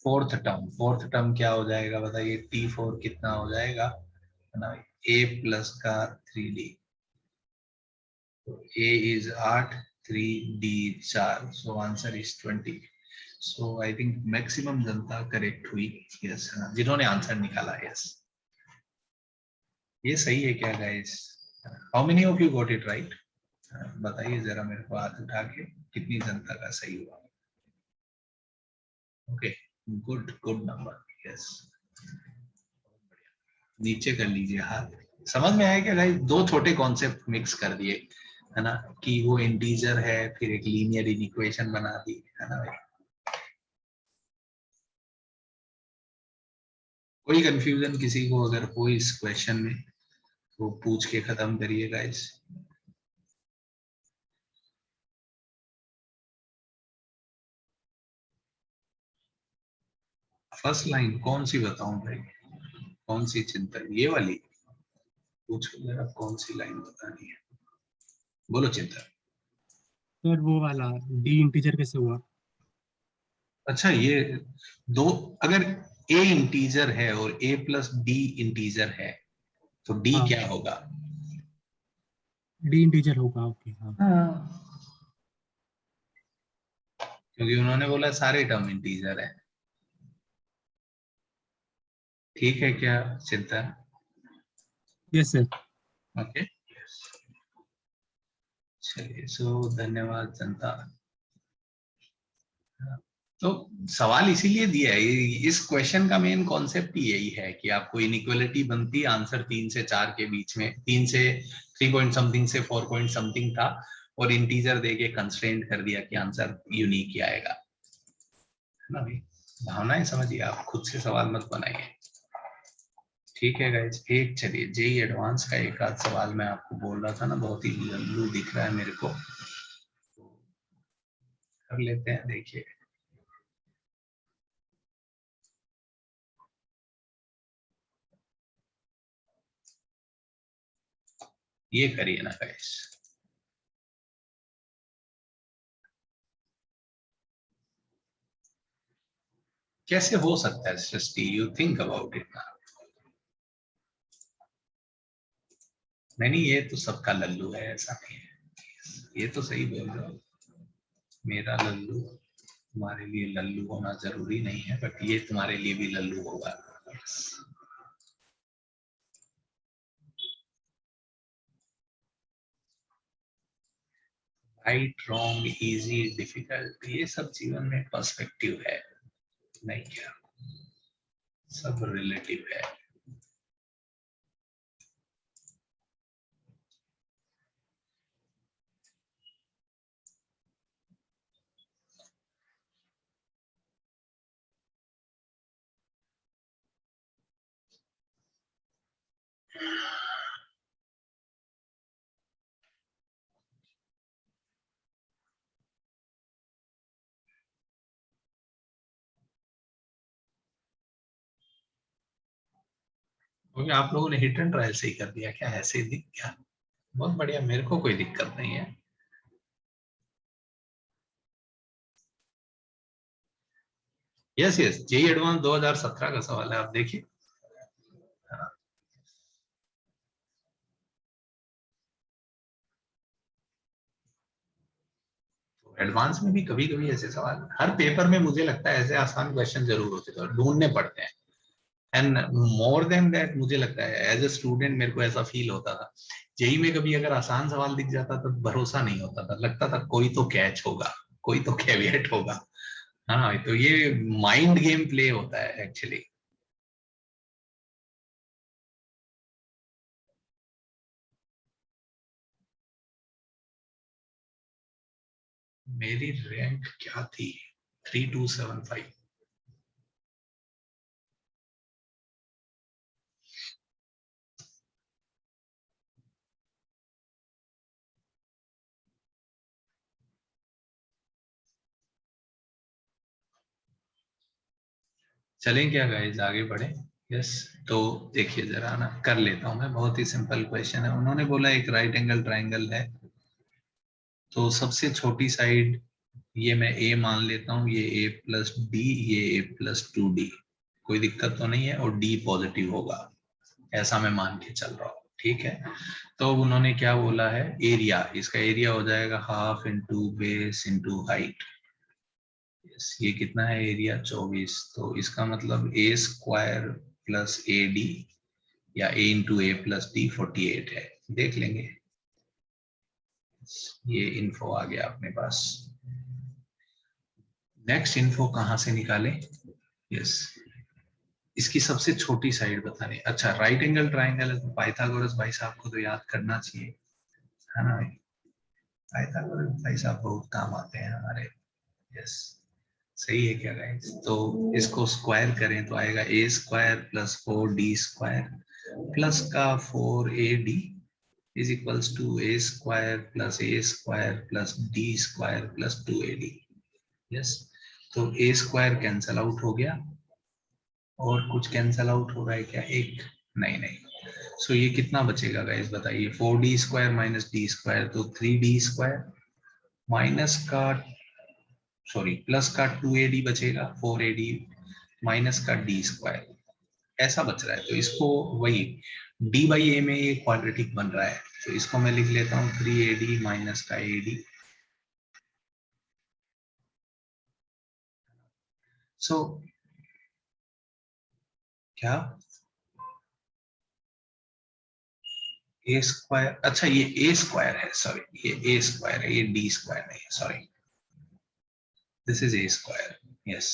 Fourth term. फोर्थ टर्म क्या हो जाएगा बताइए? t4 कितना हो जाएगा, है ना? a प्लस का 3d, तो a is 8, 3d 4, so answer is 20. So I think maximum Janata correct हुई, यस, है ना, जिन्होंने आंसर निकाला। यस, ये सही है क्या guys? How many of you got it right? बताइए जरा मेरे को हाथ उठा के, कितनी जनता का सही हुआ? Okay, good good number, yes. नीचे कर लीजिए हाथ। समझ में आया क्या गाइस? दो छोटे कॉन्सेप्ट मिक्स कर दिए, है ना, कि वो इंटीजर है, फिर एक लीनियर इक्वेशन बना दी, है ना भाई? कोई कंफ्यूजन किसी को अगर हो इस क्वेश्चन में तो पूछ के खत्म करिए गाइस। फर्स्ट लाइन कौन सी बताऊं भाई? कौन सी चिंतन? ये वाली पूछो जरा, कौन सी लाइन बतानी है? बोलो चिंतन। सर वो वाला डी इंटीजर कैसे हुआ? अच्छा, ये दो, अगर a इंटीजर है और a प्लस d इंटीजर है तो d हाँ, क्या होगा? डी इंटीजर होगा, ओके हाँ। क्योंकि उन्होंने बोला सारे टर्म इंटीजर है। ठीक है क्या चिंतन? Yes sir. ओके, चलिए, सो धन्यवाद जनता। तो सवाल इसीलिए दिया है, इस क्वेश्चन का मेन कॉन्सेप्ट ही यही है कि आपको इनइक्वालिटी बनती, आंसर 3 से 4 के बीच में, 3 से 3 पॉइंट समथिंग से 4 पॉइंट समथिंग था, और इंटीजर देके कंस्ट्रेंट कर दिया कि आंसर यूनिक ही आएगा, है ना भाई। भावनाएं समझिए, आप खुद से सवाल मत बनाइए, ठीक है गाइस। एक चलिए जेई एडवांस का एक आध सवाल मैं आपको बोल रहा था ना, बहुत ही लल्लू दिख रहा है मेरे को, कर लेते हैं। देखिए ये करिए ना गाइस, कैसे हो सकता है सृष्टि, यू थिंक अबाउट इट ना। नहीं, ये तो सबका लल्लू है, ऐसा नहीं है, ये तो सही बोल रहे हो। मेरा लल्लू तुम्हारे लिए लल्लू होना जरूरी नहीं है, बट ये तुम्हारे लिए भी लल्लू होगा। राइट, रॉन्ग, इजी, डिफिकल्ट, ये सब जीवन में पर्सपेक्टिव है, नहीं क्या, सब रिलेटिव है। क्योंकि आप लोगों ने हिट एंड ट्रायल से ही कर दिया क्या, ऐसे ही दिख गया, बहुत बढ़िया, मेरे को कोई दिक्कत नहीं है। यस यस, जेई एडवांस 2017 का सवाल है, आप देखिए। एडवांस में भी कभी कभी ऐसे सवाल, हर पेपर में मुझे लगता है ऐसे आसान क्वेश्चन जरूर होते थे, ढूंढने पड़ते हैं। एंड मोर देन दैट, मुझे लगता है एज ए स्टूडेंट मेरे को ऐसा फील होता था, जेई में कभी अगर आसान सवाल दिख जाता तो भरोसा नहीं होता था, लगता था कोई तो कैच होगा, कोई तो कैविएट होगा। हाँ, तो ये माइंड गेम प्ले होता है एक्चुअली। मेरी रैंक क्या थी, 3275। चलें क्या गाइस, आगे बढ़े। यस, तो देखिए जरा ना, कर लेता हूं मैं, बहुत ही सिंपल क्वेश्चन है। उन्होंने बोला एक राइट एंगल ट्राइंगल है, तो सबसे छोटी साइड ये मैं ए मान लेता हूँ, ये ए प्लस डी, ये ए प्लस 2d, कोई दिक्कत तो नहीं है, और डी पॉजिटिव होगा, ऐसा मैं मान के चल रहा हूँ, ठीक है। तो उन्होंने क्या बोला है, एरिया, इसका एरिया हो जाएगा half into base into height. ये कितना है एरिया, 24, तो इसका मतलब ए स्क्वायर प्लस ए डी, या ए इंटू ए प्लस डी 48 है, देख लेंगे। ये इन्फो आ गया अपने पास। नेक्स्ट इन्फो कहाँ से निकाले, यस, इसकी सबसे छोटी साइड बतानी। अच्छा, राइट एंगल ट्राइंगल है तो पाइथागोरस भाई साहब को तो याद करना चाहिए, है ना भाई। पाइथागोरस भाई साहब बहुत काम आते हैं हमारे, यस, सही है क्या गाइस। तो इसको स्क्वायर करें तो आएगा a square plus 4d square plus का 4ad is equals to a square plus d square plus 2ad। Yes, तो ए स्क्वायर कैंसल आउट हो गया, और कुछ कैंसल आउट हो रहा है क्या, एक, नहीं नहीं। सो ये कितना बचेगा गाइस बताइए, 4d square minus D square, तो 3d स्क्वायर माइनस का, सॉरी प्लस का 2ad बचेगा, 4ad माइनस का डी स्क्वायर, ऐसा बच रहा है। तो इसको वही d बाई ए में ये क्वाड्रेटिक बन रहा है, तो इसको मैं लिख लेता हूँ 3ad माइनस का ad। सो क्या ए स्क्वायर, अच्छा ये ए स्क्वायर है, सॉरी ये ए स्क्वायर है, ये डी स्क्वायर नहीं है, sorry, this is a square. Yes,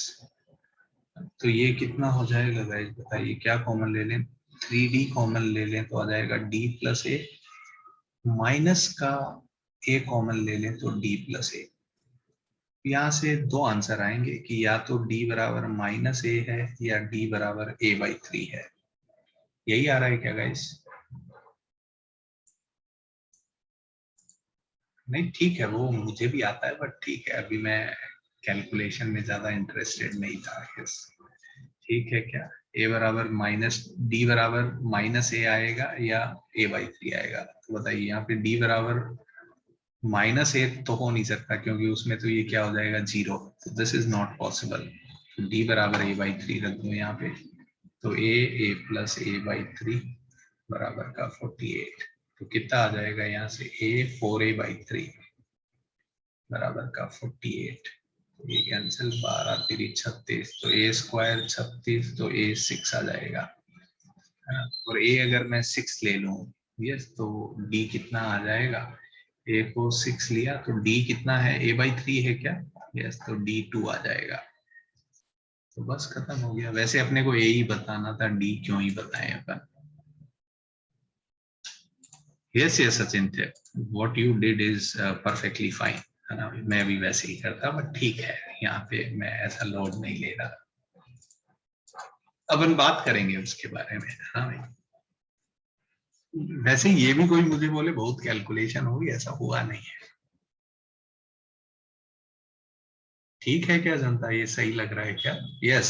तो ये कितना हो जाएगा गाइस बताइए, क्या कॉमन ले लें? 3d कॉमन ले लें तो आ जाएगा d प्लस ए, माइनस का a कॉमन ले लें तो d प्लस ए। यहाँ से दो आंसर आएंगे कि या तो d बराबर माइनस ए है या d बराबर a/3 है। यही आ रहा है क्या गाइस? नहीं ठीक है, वो मुझे भी आता है, बट ठीक है अभी मैं कैलकुलेशन में ज्यादा इंटरेस्टेड नहीं था। यस ठीक है, क्या a बराबर माइनस d बराबर माइनस ए आएगा या a/3 आएगा? तो बताइए, यहाँ पे d बराबर माइनस ए तो हो नहीं सकता क्योंकि उसमें तो ये क्या हो जाएगा 0, तो this is not possible. d बराबर a/3 रख दो यहाँ पे, तो a प्लस a/3 बराबर का 48, तो कितना आ जाएगा यहाँ से a 4a/3 बराबर का 48, तो ये कैंसिल, 12 3 36, तो a स्क्वायर 36, तो a 6 आ जाएगा, है ना? और a अगर मैं 6 ले लूं, यस, तो d कितना आ जाएगा? a को 6 लिया तो d कितना है? a/3 है क्या? यस, तो d 2 आ जाएगा। तो बस खत्म हो गया। वैसे अपने को a ही बताना था, d क्यों ही बताएं अपन। Yes yes Sachin, what you did is perfectly fine, है ना? मैं भी वैसे ही करता, बट ठीक है, यहाँ पे मैं ऐसा लोड नहीं ले रहा। अपन बात करेंगे उसके बारे में, है ना भाई? वैसे ये भी कोई मुझे बोले बहुत कैलकुलेशन होगी, ऐसा हुआ नहीं है। ठीक है क्या जनता, ये सही लग रहा है क्या? Yes,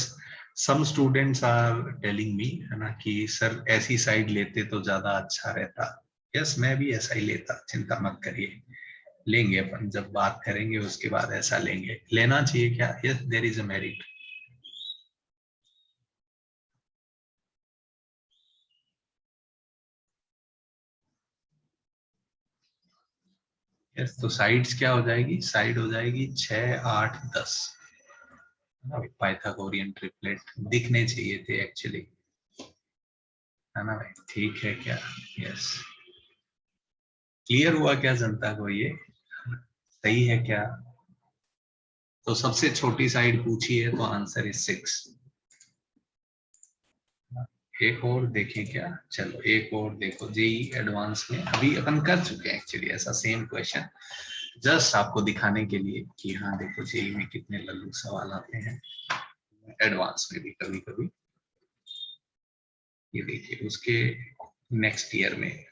some students are telling me, है ना, कि सर ऐसी साइड लेते तो ज्यादा अच्छा रहता। यस, मैं भी ऐसा ही लेता, चिंता मत करिए, लेंगे अपन, जब बात करेंगे उसके बाद ऐसा लेंगे। लेना चाहिए क्या? Yes, there is a merit. Yes, तो साइड्स क्या हो जाएगी? साइड हो जाएगी 6 8 10, पाइथागोरियन ट्रिपलेट दिखने चाहिए थे एक्चुअली, है ना भाई? ठीक है क्या? यस, क्लियर हुआ क्या जनता को? ये सही है क्या? तो सबसे छोटी साइड पूछी है तो आंसर इज 6। एक और देखें क्या? चलो एक और देखो, जेई एडवांस में अभी अपन कर चुके हैं एक्चुअली ऐसा सेम क्वेश्चन, जस्ट आपको दिखाने के लिए कि हाँ देखो जेई में कितने लल्लू सवाल आते हैं, एडवांस में भी कभी कभी। ये देखिए उसके नेक्स्ट ईयर में,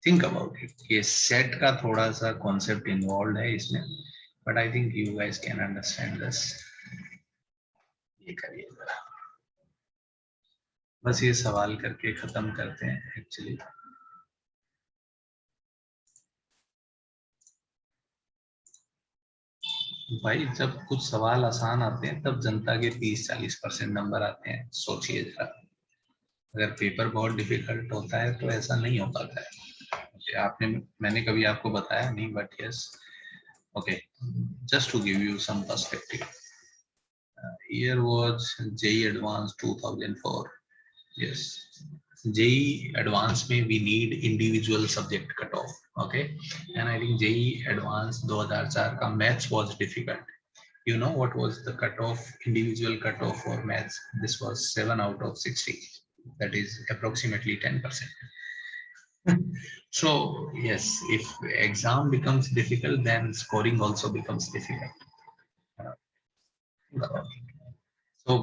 थिंक अबाउट इट। ये सेट का थोड़ा सा कॉन्सेप्ट इन्वॉल्व है इसमें, but I think you guys can understand this. ये करिए जरा, बस ये सवाल करके खत्म करते हैं एक्चुअली। भाई जब कुछ सवाल आसान आते हैं तब जनता के 30-40% नंबर आते हैं, सोचिए जरा। अगर पेपर बहुत डिफिकल्ट होता है तो ऐसा नहीं हो पाता है। आपने, मैंने कभी आपको बताया नहीं, but yes, okay, just to give you some perspective, year was JEE Advanced 2004. Yes, JEE Advanced में we need individual subject cutoff, okay, and I think JEE Advanced 2004 का maths was difficult. You know what was the cutoff, individual cutoff for maths? This was 7 out of 60. That is approximately 10%. So yes, if exam becomes difficult, then scoring also becomes difficult. So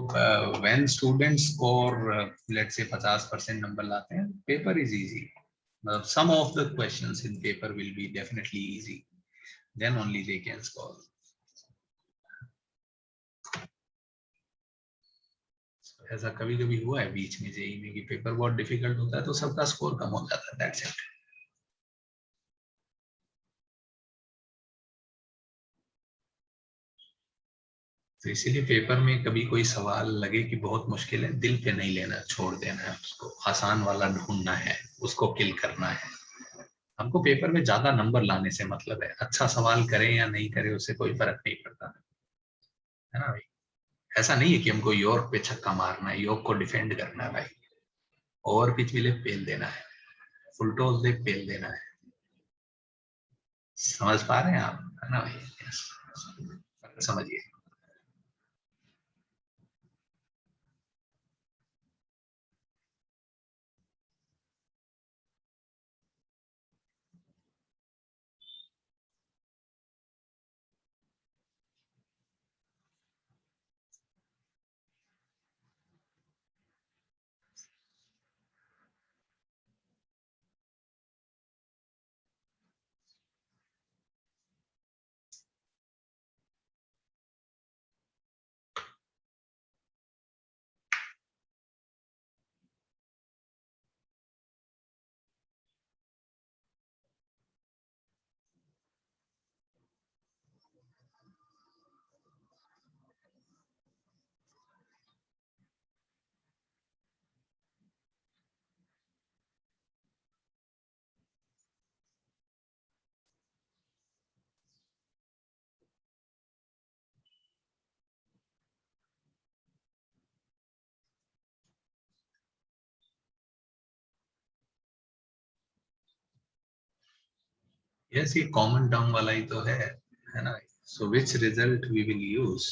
when students score let's say 50% number लाते हैं, paper is easy. Some of the questions in paper will be definitely easy, then only they can score. ऐसा कभी कभी हुआ है बीच में जेई में कि पेपर बहुत डिफिकल्ट होता है तो सबका स्कोर कम हो जाता है, दैट्स इट। तो इसीलिए पेपर में कभी कोई सवाल लगे कि बहुत मुश्किल है, दिल पे नहीं लेना, छोड़ देना है उसको, आसान वाला ढूंढना है, उसको किल करना है। हमको पेपर में ज्यादा नंबर लाने से मतलब है, अच्छा सवाल करें या नहीं करें उससे कोई फर्क नहीं पड़ता, है ना भाई? ऐसा नहीं है कि हमको यॉर्क पे छक्का मारना है, यॉर्क को डिफेंड करना है भाई, ओवर पिच मिले फेल देना है, फुलटोस दे पेल देना है। समझ पा रहे हैं आप, है ना भाई? Yes. समझिए। यस, ये कॉमन टर्म वाला ही तो है ना? So which result we will use.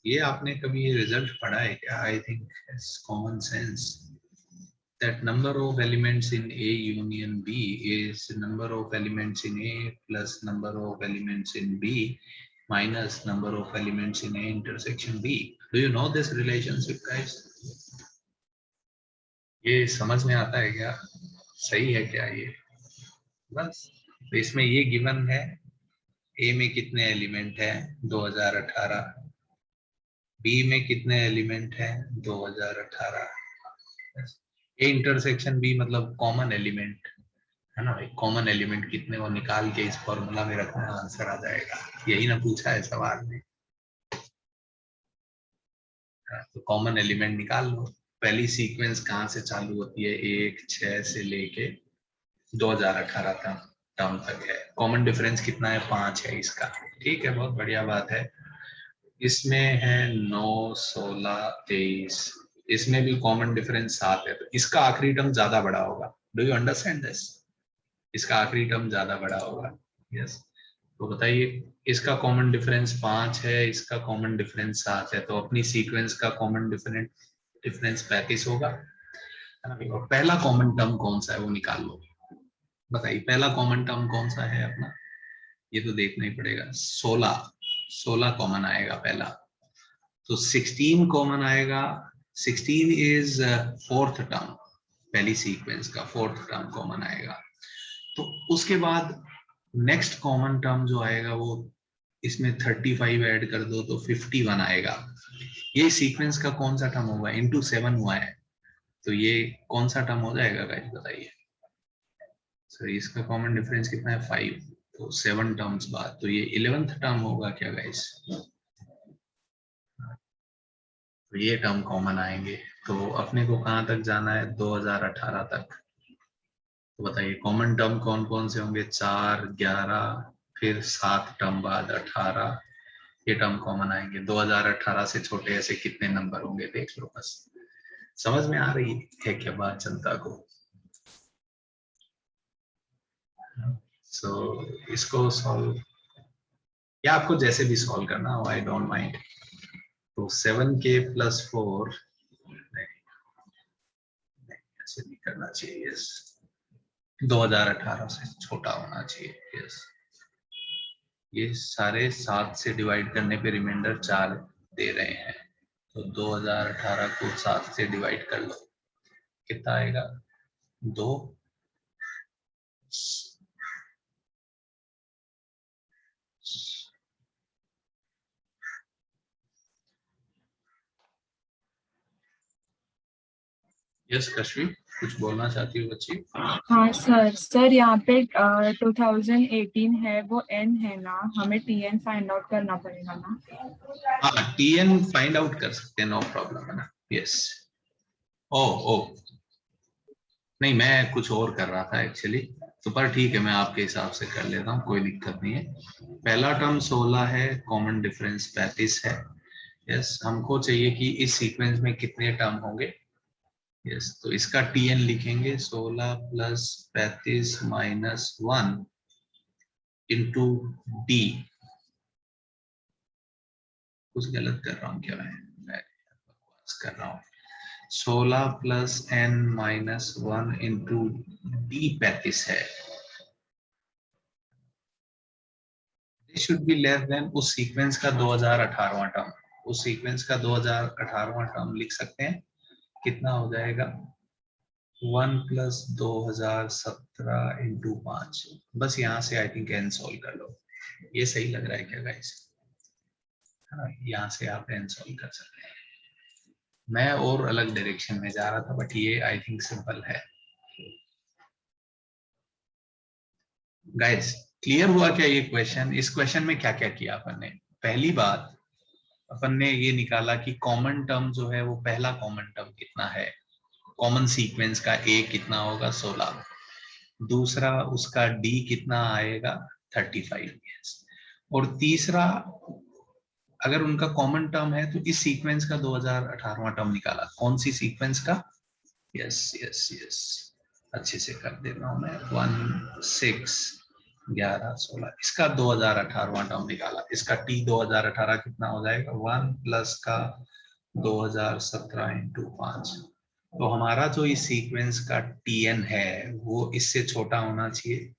ये आपने कभी ये रिजल्ट पढ़ा है क्या? I think it's common sense that number of elements in A union B is number of elements in A plus number of elements in B minus number of elements in A intersection B. Do you know this relationship, guys? ये समझ में आता है क्या? सही है क्या ये? बस तो इसमें ये गिवन है, A में कितने एलिमेंट है 2018, B में कितने एलिमेंट है 2018, A इंटरसेक्शन B मतलब कॉमन एलिमेंट, है ना भाई? कॉमन एलिमेंट कितने वो निकाल के इस फॉर्मूला में रखना, आंसर आ जाएगा। यही ना पूछा है सवाल में। तो कॉमन एलिमेंट निकाल लो। पहली सीक्वेंस कहाँ से चालू होती है? 1, 6 से लेके 2018 टर्म तक है। कॉमन डिफरेंस कितना है? 5 है इसका। ठीक है, बहुत बढ़िया बात है। इसमें है 9, 16, 23, इसमें भी कॉमन डिफरेंस 7 है, तो इसका आखिरी टर्म ज्यादा बड़ा होगा। Do you understand this? इसका आखिरी टर्म ज्यादा बड़ा होगा। यस, तो बताइए, इसका कॉमन डिफरेंस 5 है, इसका कॉमन डिफरेंस 7 है, तो अपनी सीक्वेंस का कॉमन डिफरेंस 35 होगा। और पहला कॉमन टर्म कौन सा है वो निकाल लो। बताइए पहला कॉमन टर्म कौन सा है अपना? ये तो देखना ही पड़ेगा। 16 कॉमन आएगा पहला, तो 16 कॉमन आएगा। 16 इज फोर्थ टर्म, पहली सीक्वेंस का फोर्थ टर्म कॉमन आएगा। तो उसके बाद नेक्स्ट कॉमन टर्म जो आएगा वो इसमें 35 ऐड कर दो तो 51 आएगा। ये सीक्वेंस का कौन सा टर्म होगा? इनटू 7 हुआ है, तो ये कौन सा टर्म हो जाएगा गाइस बताइए? सर इसका कॉमन डिफरेंस कितना है? 5, तो 7 टर्म्स बाद, तो ये 11th टर्म होगा क्या गाइस? तो ये टर्म कॉमन आएंगे। तो अपने को कहाँ तक जाना है? 2018 तक। तो बताइए कॉमन टर्म कौन कौन से होंगे? 4, 11, फिर 7 टर्म बाद 18, ये टर्म कॉमन आएंगे। 2018 से छोटे ऐसे कितने नंबर होंगे देख लो बस। समझ में आ रही है क्या बात जनता को? इसको सॉल्व, या आपको जैसे भी सॉल्व करना हो, आई डोंट माइंड। तो 7k + 4 ऐसे नहीं करना चाहिए। यस, 2018 से छोटा होना चाहिए। यस, ये सारे 7 से डिवाइड करने पे रिमाइंडर 4 दे रहे हैं, तो 2018 को 7 से डिवाइड कर लो, कितना आएगा? 2। यस कश्मी, कुछ बोलना चाहती हो बच्ची? हाँ सर यहाँ पे 2018 है वो n है ना, हमें tn फाइंड आउट करना पड़ेगा ना? हाँ, tn फाइंड आउट कर सकते हैं, नो प्रॉब्लम है ना। यस, ओ नहीं, मैं कुछ और कर रहा था एक्चुअली, तो पर ठीक है मैं आपके हिसाब से कर लेता हूँ, कोई दिक्कत नहीं है। पहला टर्म 16 है, कॉमन डिफरेंस 35 है। यस, हमको चाहिए कि इस सीक्वेंस में कितने टर्म होंगे? यस, तो इसका tn लिखेंगे 16 प्लस 35 माइनस 1 इंटू डी। कुछ गलत कर रहा हूँ क्या मैं बकवास कर रहा हूँ। 16 plus n minus 1 into D 35 है। शुड बी लेस देन उस सीक्वेंस का 2018वां टर्म। उस सीक्वेंस का 2018वां टर्म लिख सकते हैं, कितना हो जाएगा 1 प्लस 2017 इंटू 5। बस यहाँ से आई थिंक n सॉल्व कर लो। ये सही लग रहा है क्या गाइस? यहाँ से आप n सॉल्व कर सकते हैं। मैं और अलग डायरेक्शन में जा रहा था, बट ये आई थिंक सिंपल है। गाइस क्लियर हुआ क्या ये क्वेश्चन? इस क्वेश्चन में क्या क्या किया अपन ने? पहली बात, अपन ने ये निकाला कि कॉमन टर्म जो है वो पहला कॉमन टर्म कितना है, कॉमन सीक्वेंस का a कितना होगा 16, दूसरा उसका d कितना आएगा 35, और तीसरा अगर उनका कॉमन टर्म है तो इस सीक्वेंस का 2018वां टर्म निकाला। कौन सी सीक्वेंस का? यस यस यस, अच्छे से कर देता हूं मैं। 1 6 11 16, इसका 2018वां टर्म निकाला। इसका t 2018 कितना हो जाएगा 1 प्लस का 2017 इंटू 5। तो हमारा जो इस सीक्वेंस का tn है वो इससे छोटा होना चाहिए।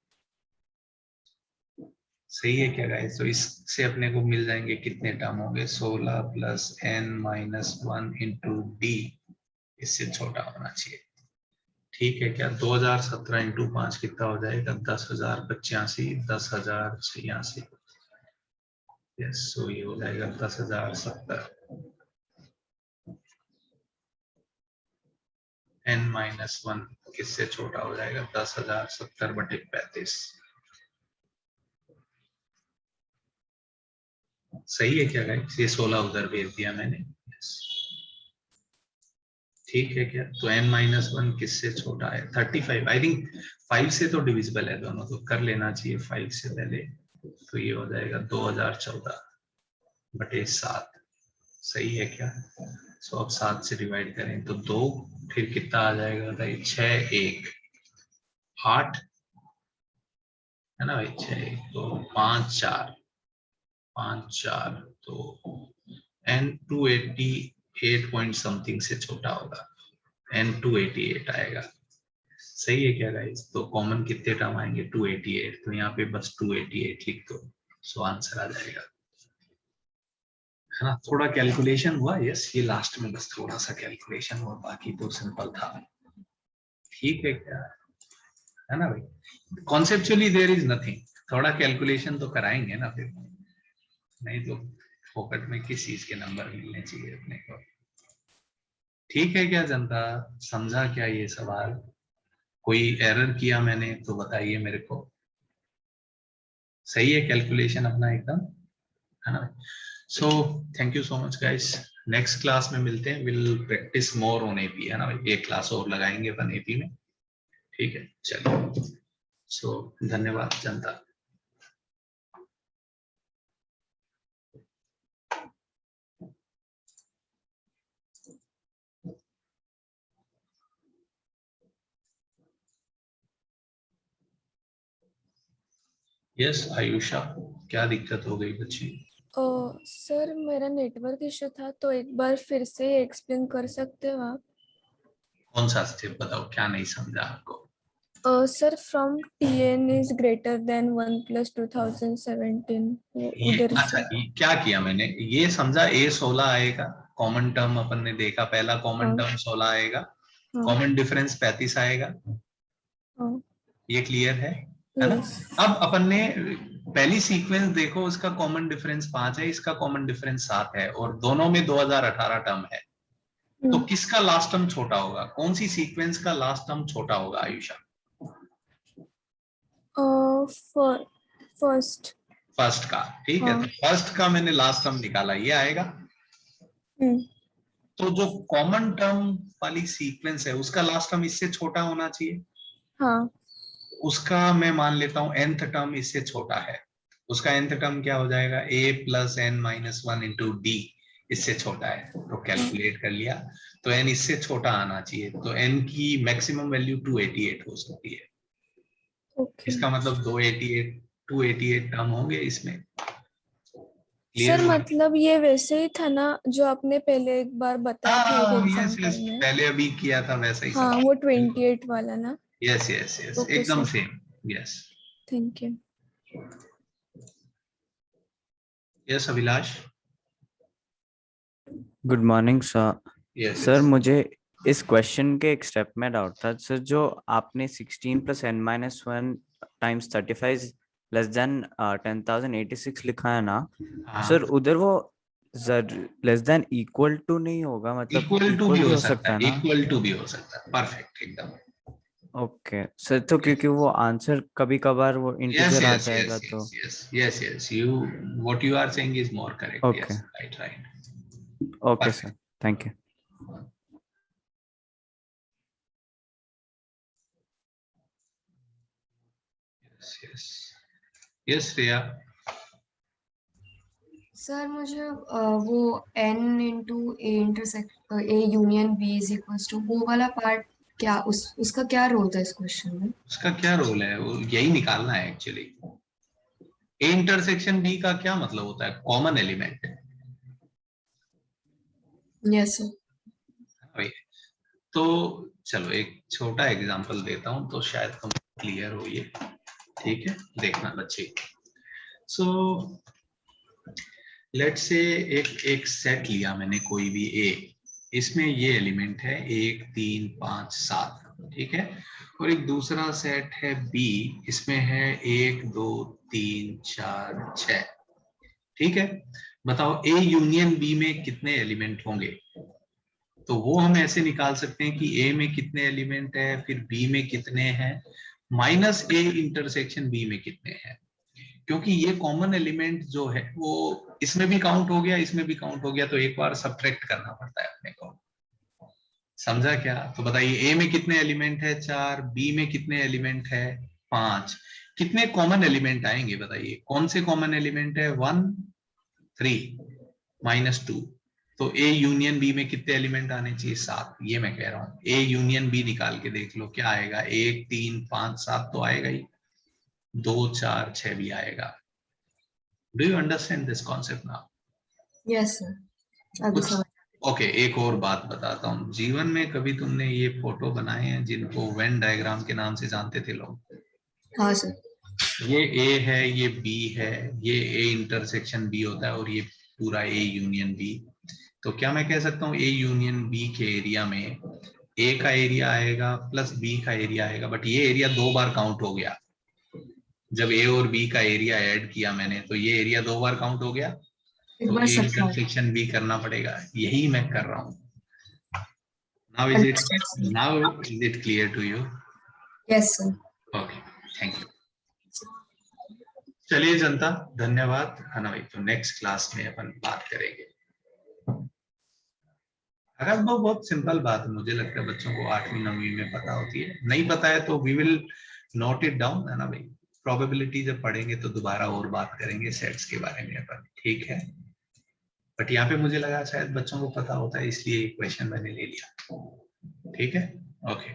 सही है क्या गाइस? तो इससे अपने को मिल जाएंगे कितने टर्म होंगे 16 plus n minus 1 into D, इससे छोटा होना चाहिए। ठीक है क्या? 2017 इंटू 5 कितना हो जाएगा 10,085, 10,086। यस, सो ये हो जाएगा 10,070। n माइनस 1 किससे छोटा हो जाएगा 10,070 बटे 35। सही है क्या गाइस? ये 16 उधर भेज दिया मैंने। ठीक है क्या? तो n माइनस 1 किससे छोटा है 35। आई थिंक 5 से तो डिविजिबल है दोनों, तो कर लेना चाहिए 5 से पहले। तो ये हो जाएगा 2014 बटे 7। सही है क्या? सो अब 7 से डिवाइड करें तो 2, फिर कितना आ जाएगा भाई 6 1 8 है ना भाई, 6 1 तो 5 4 5 4, तो n 288 पॉइंट समथिंग से छोटा होगा, n 288 आएगा। सही है क्या गाइस? तो कॉमन कितने टर्म आएंगे 288, तो यहाँ पे बस 288 लिख दो, सो आंसर आ जाएगा। है ना? थोड़ा कैलकुलेशन हुआ, यस, ये लास्ट में बस थोड़ा सा कैलकुलेशन हुआ, बाकी तो सिंपल था। ठीक है क्या? है ना भाई? कॉन्सेप्चुअली देयर इज नथिंग, थोड़ा कैलकुलेशन तो कराएंगे ना, फिर नहीं तो फोकट में किस चीज के नंबर मिलने चाहिए अपने को। ठीक है क्या जनता? समझा क्या ये सवाल? कोई एरर किया मैंने तो बताइए मेरे को। सही है कैलकुलेशन अपना एकदम, है ना? So thank you so much guys. Next class में मिलते हैं, will practice more on AP, है ना भाई? एक क्लास और लगाएंगे अपन एपी में। ठीक है, चलिए। सो धन्यवाद जनता। यस आयुषा, क्या दिक्कत हो गई बच्ची? सर मेरा नेटवर्क इशू था, तो एक बार फिर से एक्सप्लेन कर सकते हो आप? कौन सा स्टेप बताओ, क्या नहीं समझा आपको? Sir from tn is greater then 1 plus 2017, ये उधर अच्छा, से। ये क्या किया मैंने, ये समझा A16 आएगा, कॉमन टर्म अपन ने देखा, पहला कॉमन हाँ। टर्म 16 आएगा, हाँ, कॉमन डिफरेंस 35 आएगा। हाँ, ये क्लियर है ना? yes, अब अपन ने पहली सीक्वेंस देखो, उसका कॉमन डिफरेंस 5 है, इसका कॉमन डिफरेंस 7 है, और दोनों में 2018 टर्म है। तो किसका लास्ट टर्म छोटा होगा? कौन सी सीक्वेंस का लास्ट टर्म छोटा होगा आयुषा? फर्स्ट। फर्स्ट का। ठीक है, तो फर्स्ट का मैंने लास्ट टर्म निकाला, ये आएगा। तो जो कॉमन टर्म वाली सीक्वेंस है उसका लास्ट टर्म इससे छोटा होना चाहिए। हाँ, उसका मैं मान लेता हूं nth टर्म इससे छोटा है। उसका nth टर्म क्या हो जाएगा? a plus n minus 1 into D, इससे छोटा है, तो कैलकुलेट कर लिया, तो n इससे छोटा आना चाहिए, तो n की मैक्सिमम वैल्यू 288 हो सकती है। ओके इसका मतलब 288 टर्म होंगे इसमें। क्लियर सर, मतलब ये वैसे ही था ना जो आपने पहले एक बार बताया था एक यस एग्जांपल यस, में? पहले अभी किया था वैसा ही हाँ, सब। वो 28 वाला ना? यस यस यस, ओके एकदम sir, same. Yes thank you. Yes Abhilash. Good morning sir. Yes sir मुझे इस क्वेश्चन के एक स्टेप में डाउट था सर, जो आपने 16 + n-1 टाइम्स 35 लेस देन 10,086 लिखा है ना सर, उधर वो लेस देन इक्वल टू नहीं होगा, मतलब इक्वल टू भी भी हो सकता है, ना? इक्वल टू भी हो सकता है, परफेक्ट एकदम। ओके सर, तो क्योंकि वो आंसर कभी कभार वो Yes, इंटीजर आ yes, जाएगा yes, तो। yes. What you are saying is more correct. Okay. Yes, right. Okay Perfect. Sir, thank you. Yes. Yes, Riya. Sir मुझे वो n into A intersect A union B is equals to वो वाला पार्ट, क्या उसका क्या रोल था इस क्वेश्चन में? उसका क्या रोल है, वो यही निकालना है एक्चुअली। ए इंटरसेक्शन बी का क्या मतलब होता है? Common element. Yes sir. तो चलो एक छोटा एग्जांपल देता हूं तो शायद तुम क्लियर हो ये। ठीक है, देखना बच्चे। सो लेट्स से एक सेट लिया मैंने, कोई भी ए, इसमें ये एलिमेंट है 1 3 5 7, ठीक है। और एक दूसरा सेट है बी, इसमें है 1 2 3 4 6, ठीक है। बताओ ए यूनियन बी में कितने एलिमेंट होंगे? तो वो हम ऐसे निकाल सकते हैं कि ए में कितने एलिमेंट है, फिर बी में कितने हैं, माइनस ए इंटरसेक्शन बी में कितने हैं। क्योंकि ये कॉमन एलिमेंट जो है वो इसमें भी काउंट हो गया, इसमें भी काउंट हो गया, तो एक बार सब्ट्रैक्ट करना पड़ता है अपने को। समझा क्या? तो बताइए ए में कितने एलिमेंट है? 4, बी में कितने एलिमेंट है? 5। कितने कॉमन एलिमेंट आएंगे बताइए? कौन से कॉमन एलिमेंट है? 1 3 -2। तो ए यूनियन बी में कितने एलिमेंट आने चाहिए? 7। ये मैं कह रहा हूं, ए यूनियन बी निकाल के देख लो क्या आएगा। 1 3 5 7 तो आएगा ही, 2 4 6 भी आएगा। Do you understand this concept now? Yes sir, अभी समझ। ओके, एक और बात बताता हूँ। जीवन में कभी तुमने ये फोटो बनाए हैं जिनको वेन डायग्राम के नाम से जानते थे लोग? हाँ सर। ये ए है, ये बी है, ये ए इंटरसेक्शन बी होता है, और ये पूरा ए यूनियन बी। तो क्या मैं कह सकता हूँ ए यूनियन बी के एरिया में ए का एरिया आएगा प्लस बी का एरिया आएगा, बट ये एरिया 2 बार काउंट हो गया। जब ए और बी का एरिया ऐड किया मैंने तो ये एरिया 2 बार काउंट हो गया, तो ए इंटरसेक्शन बी करना पड़ेगा। यही मैं कर रहा हूँ। now is it clear to you? Yes sir. Okay, thank you. चलिए जनता, धन्यवाद, है ना भाई। तो नेक्स्ट क्लास में अपन बात करेंगे। अगर वो बहुत सिंपल बात है, मुझे लगता है बच्चों को 8वीं 9वीं में पता होती है। नहीं पता है तो we will note it down, है ना भाई। प्रोबेबिलिटी जब पढ़ेंगे तो दोबारा और बात करेंगे सेट्स के बारे में अपन, ठीक है। बट यहाँ पे मुझे लगा शायद बच्चों को पता होता है, इसलिए क्वेश्चन मैंने ले लिया। ठीक है, ओके।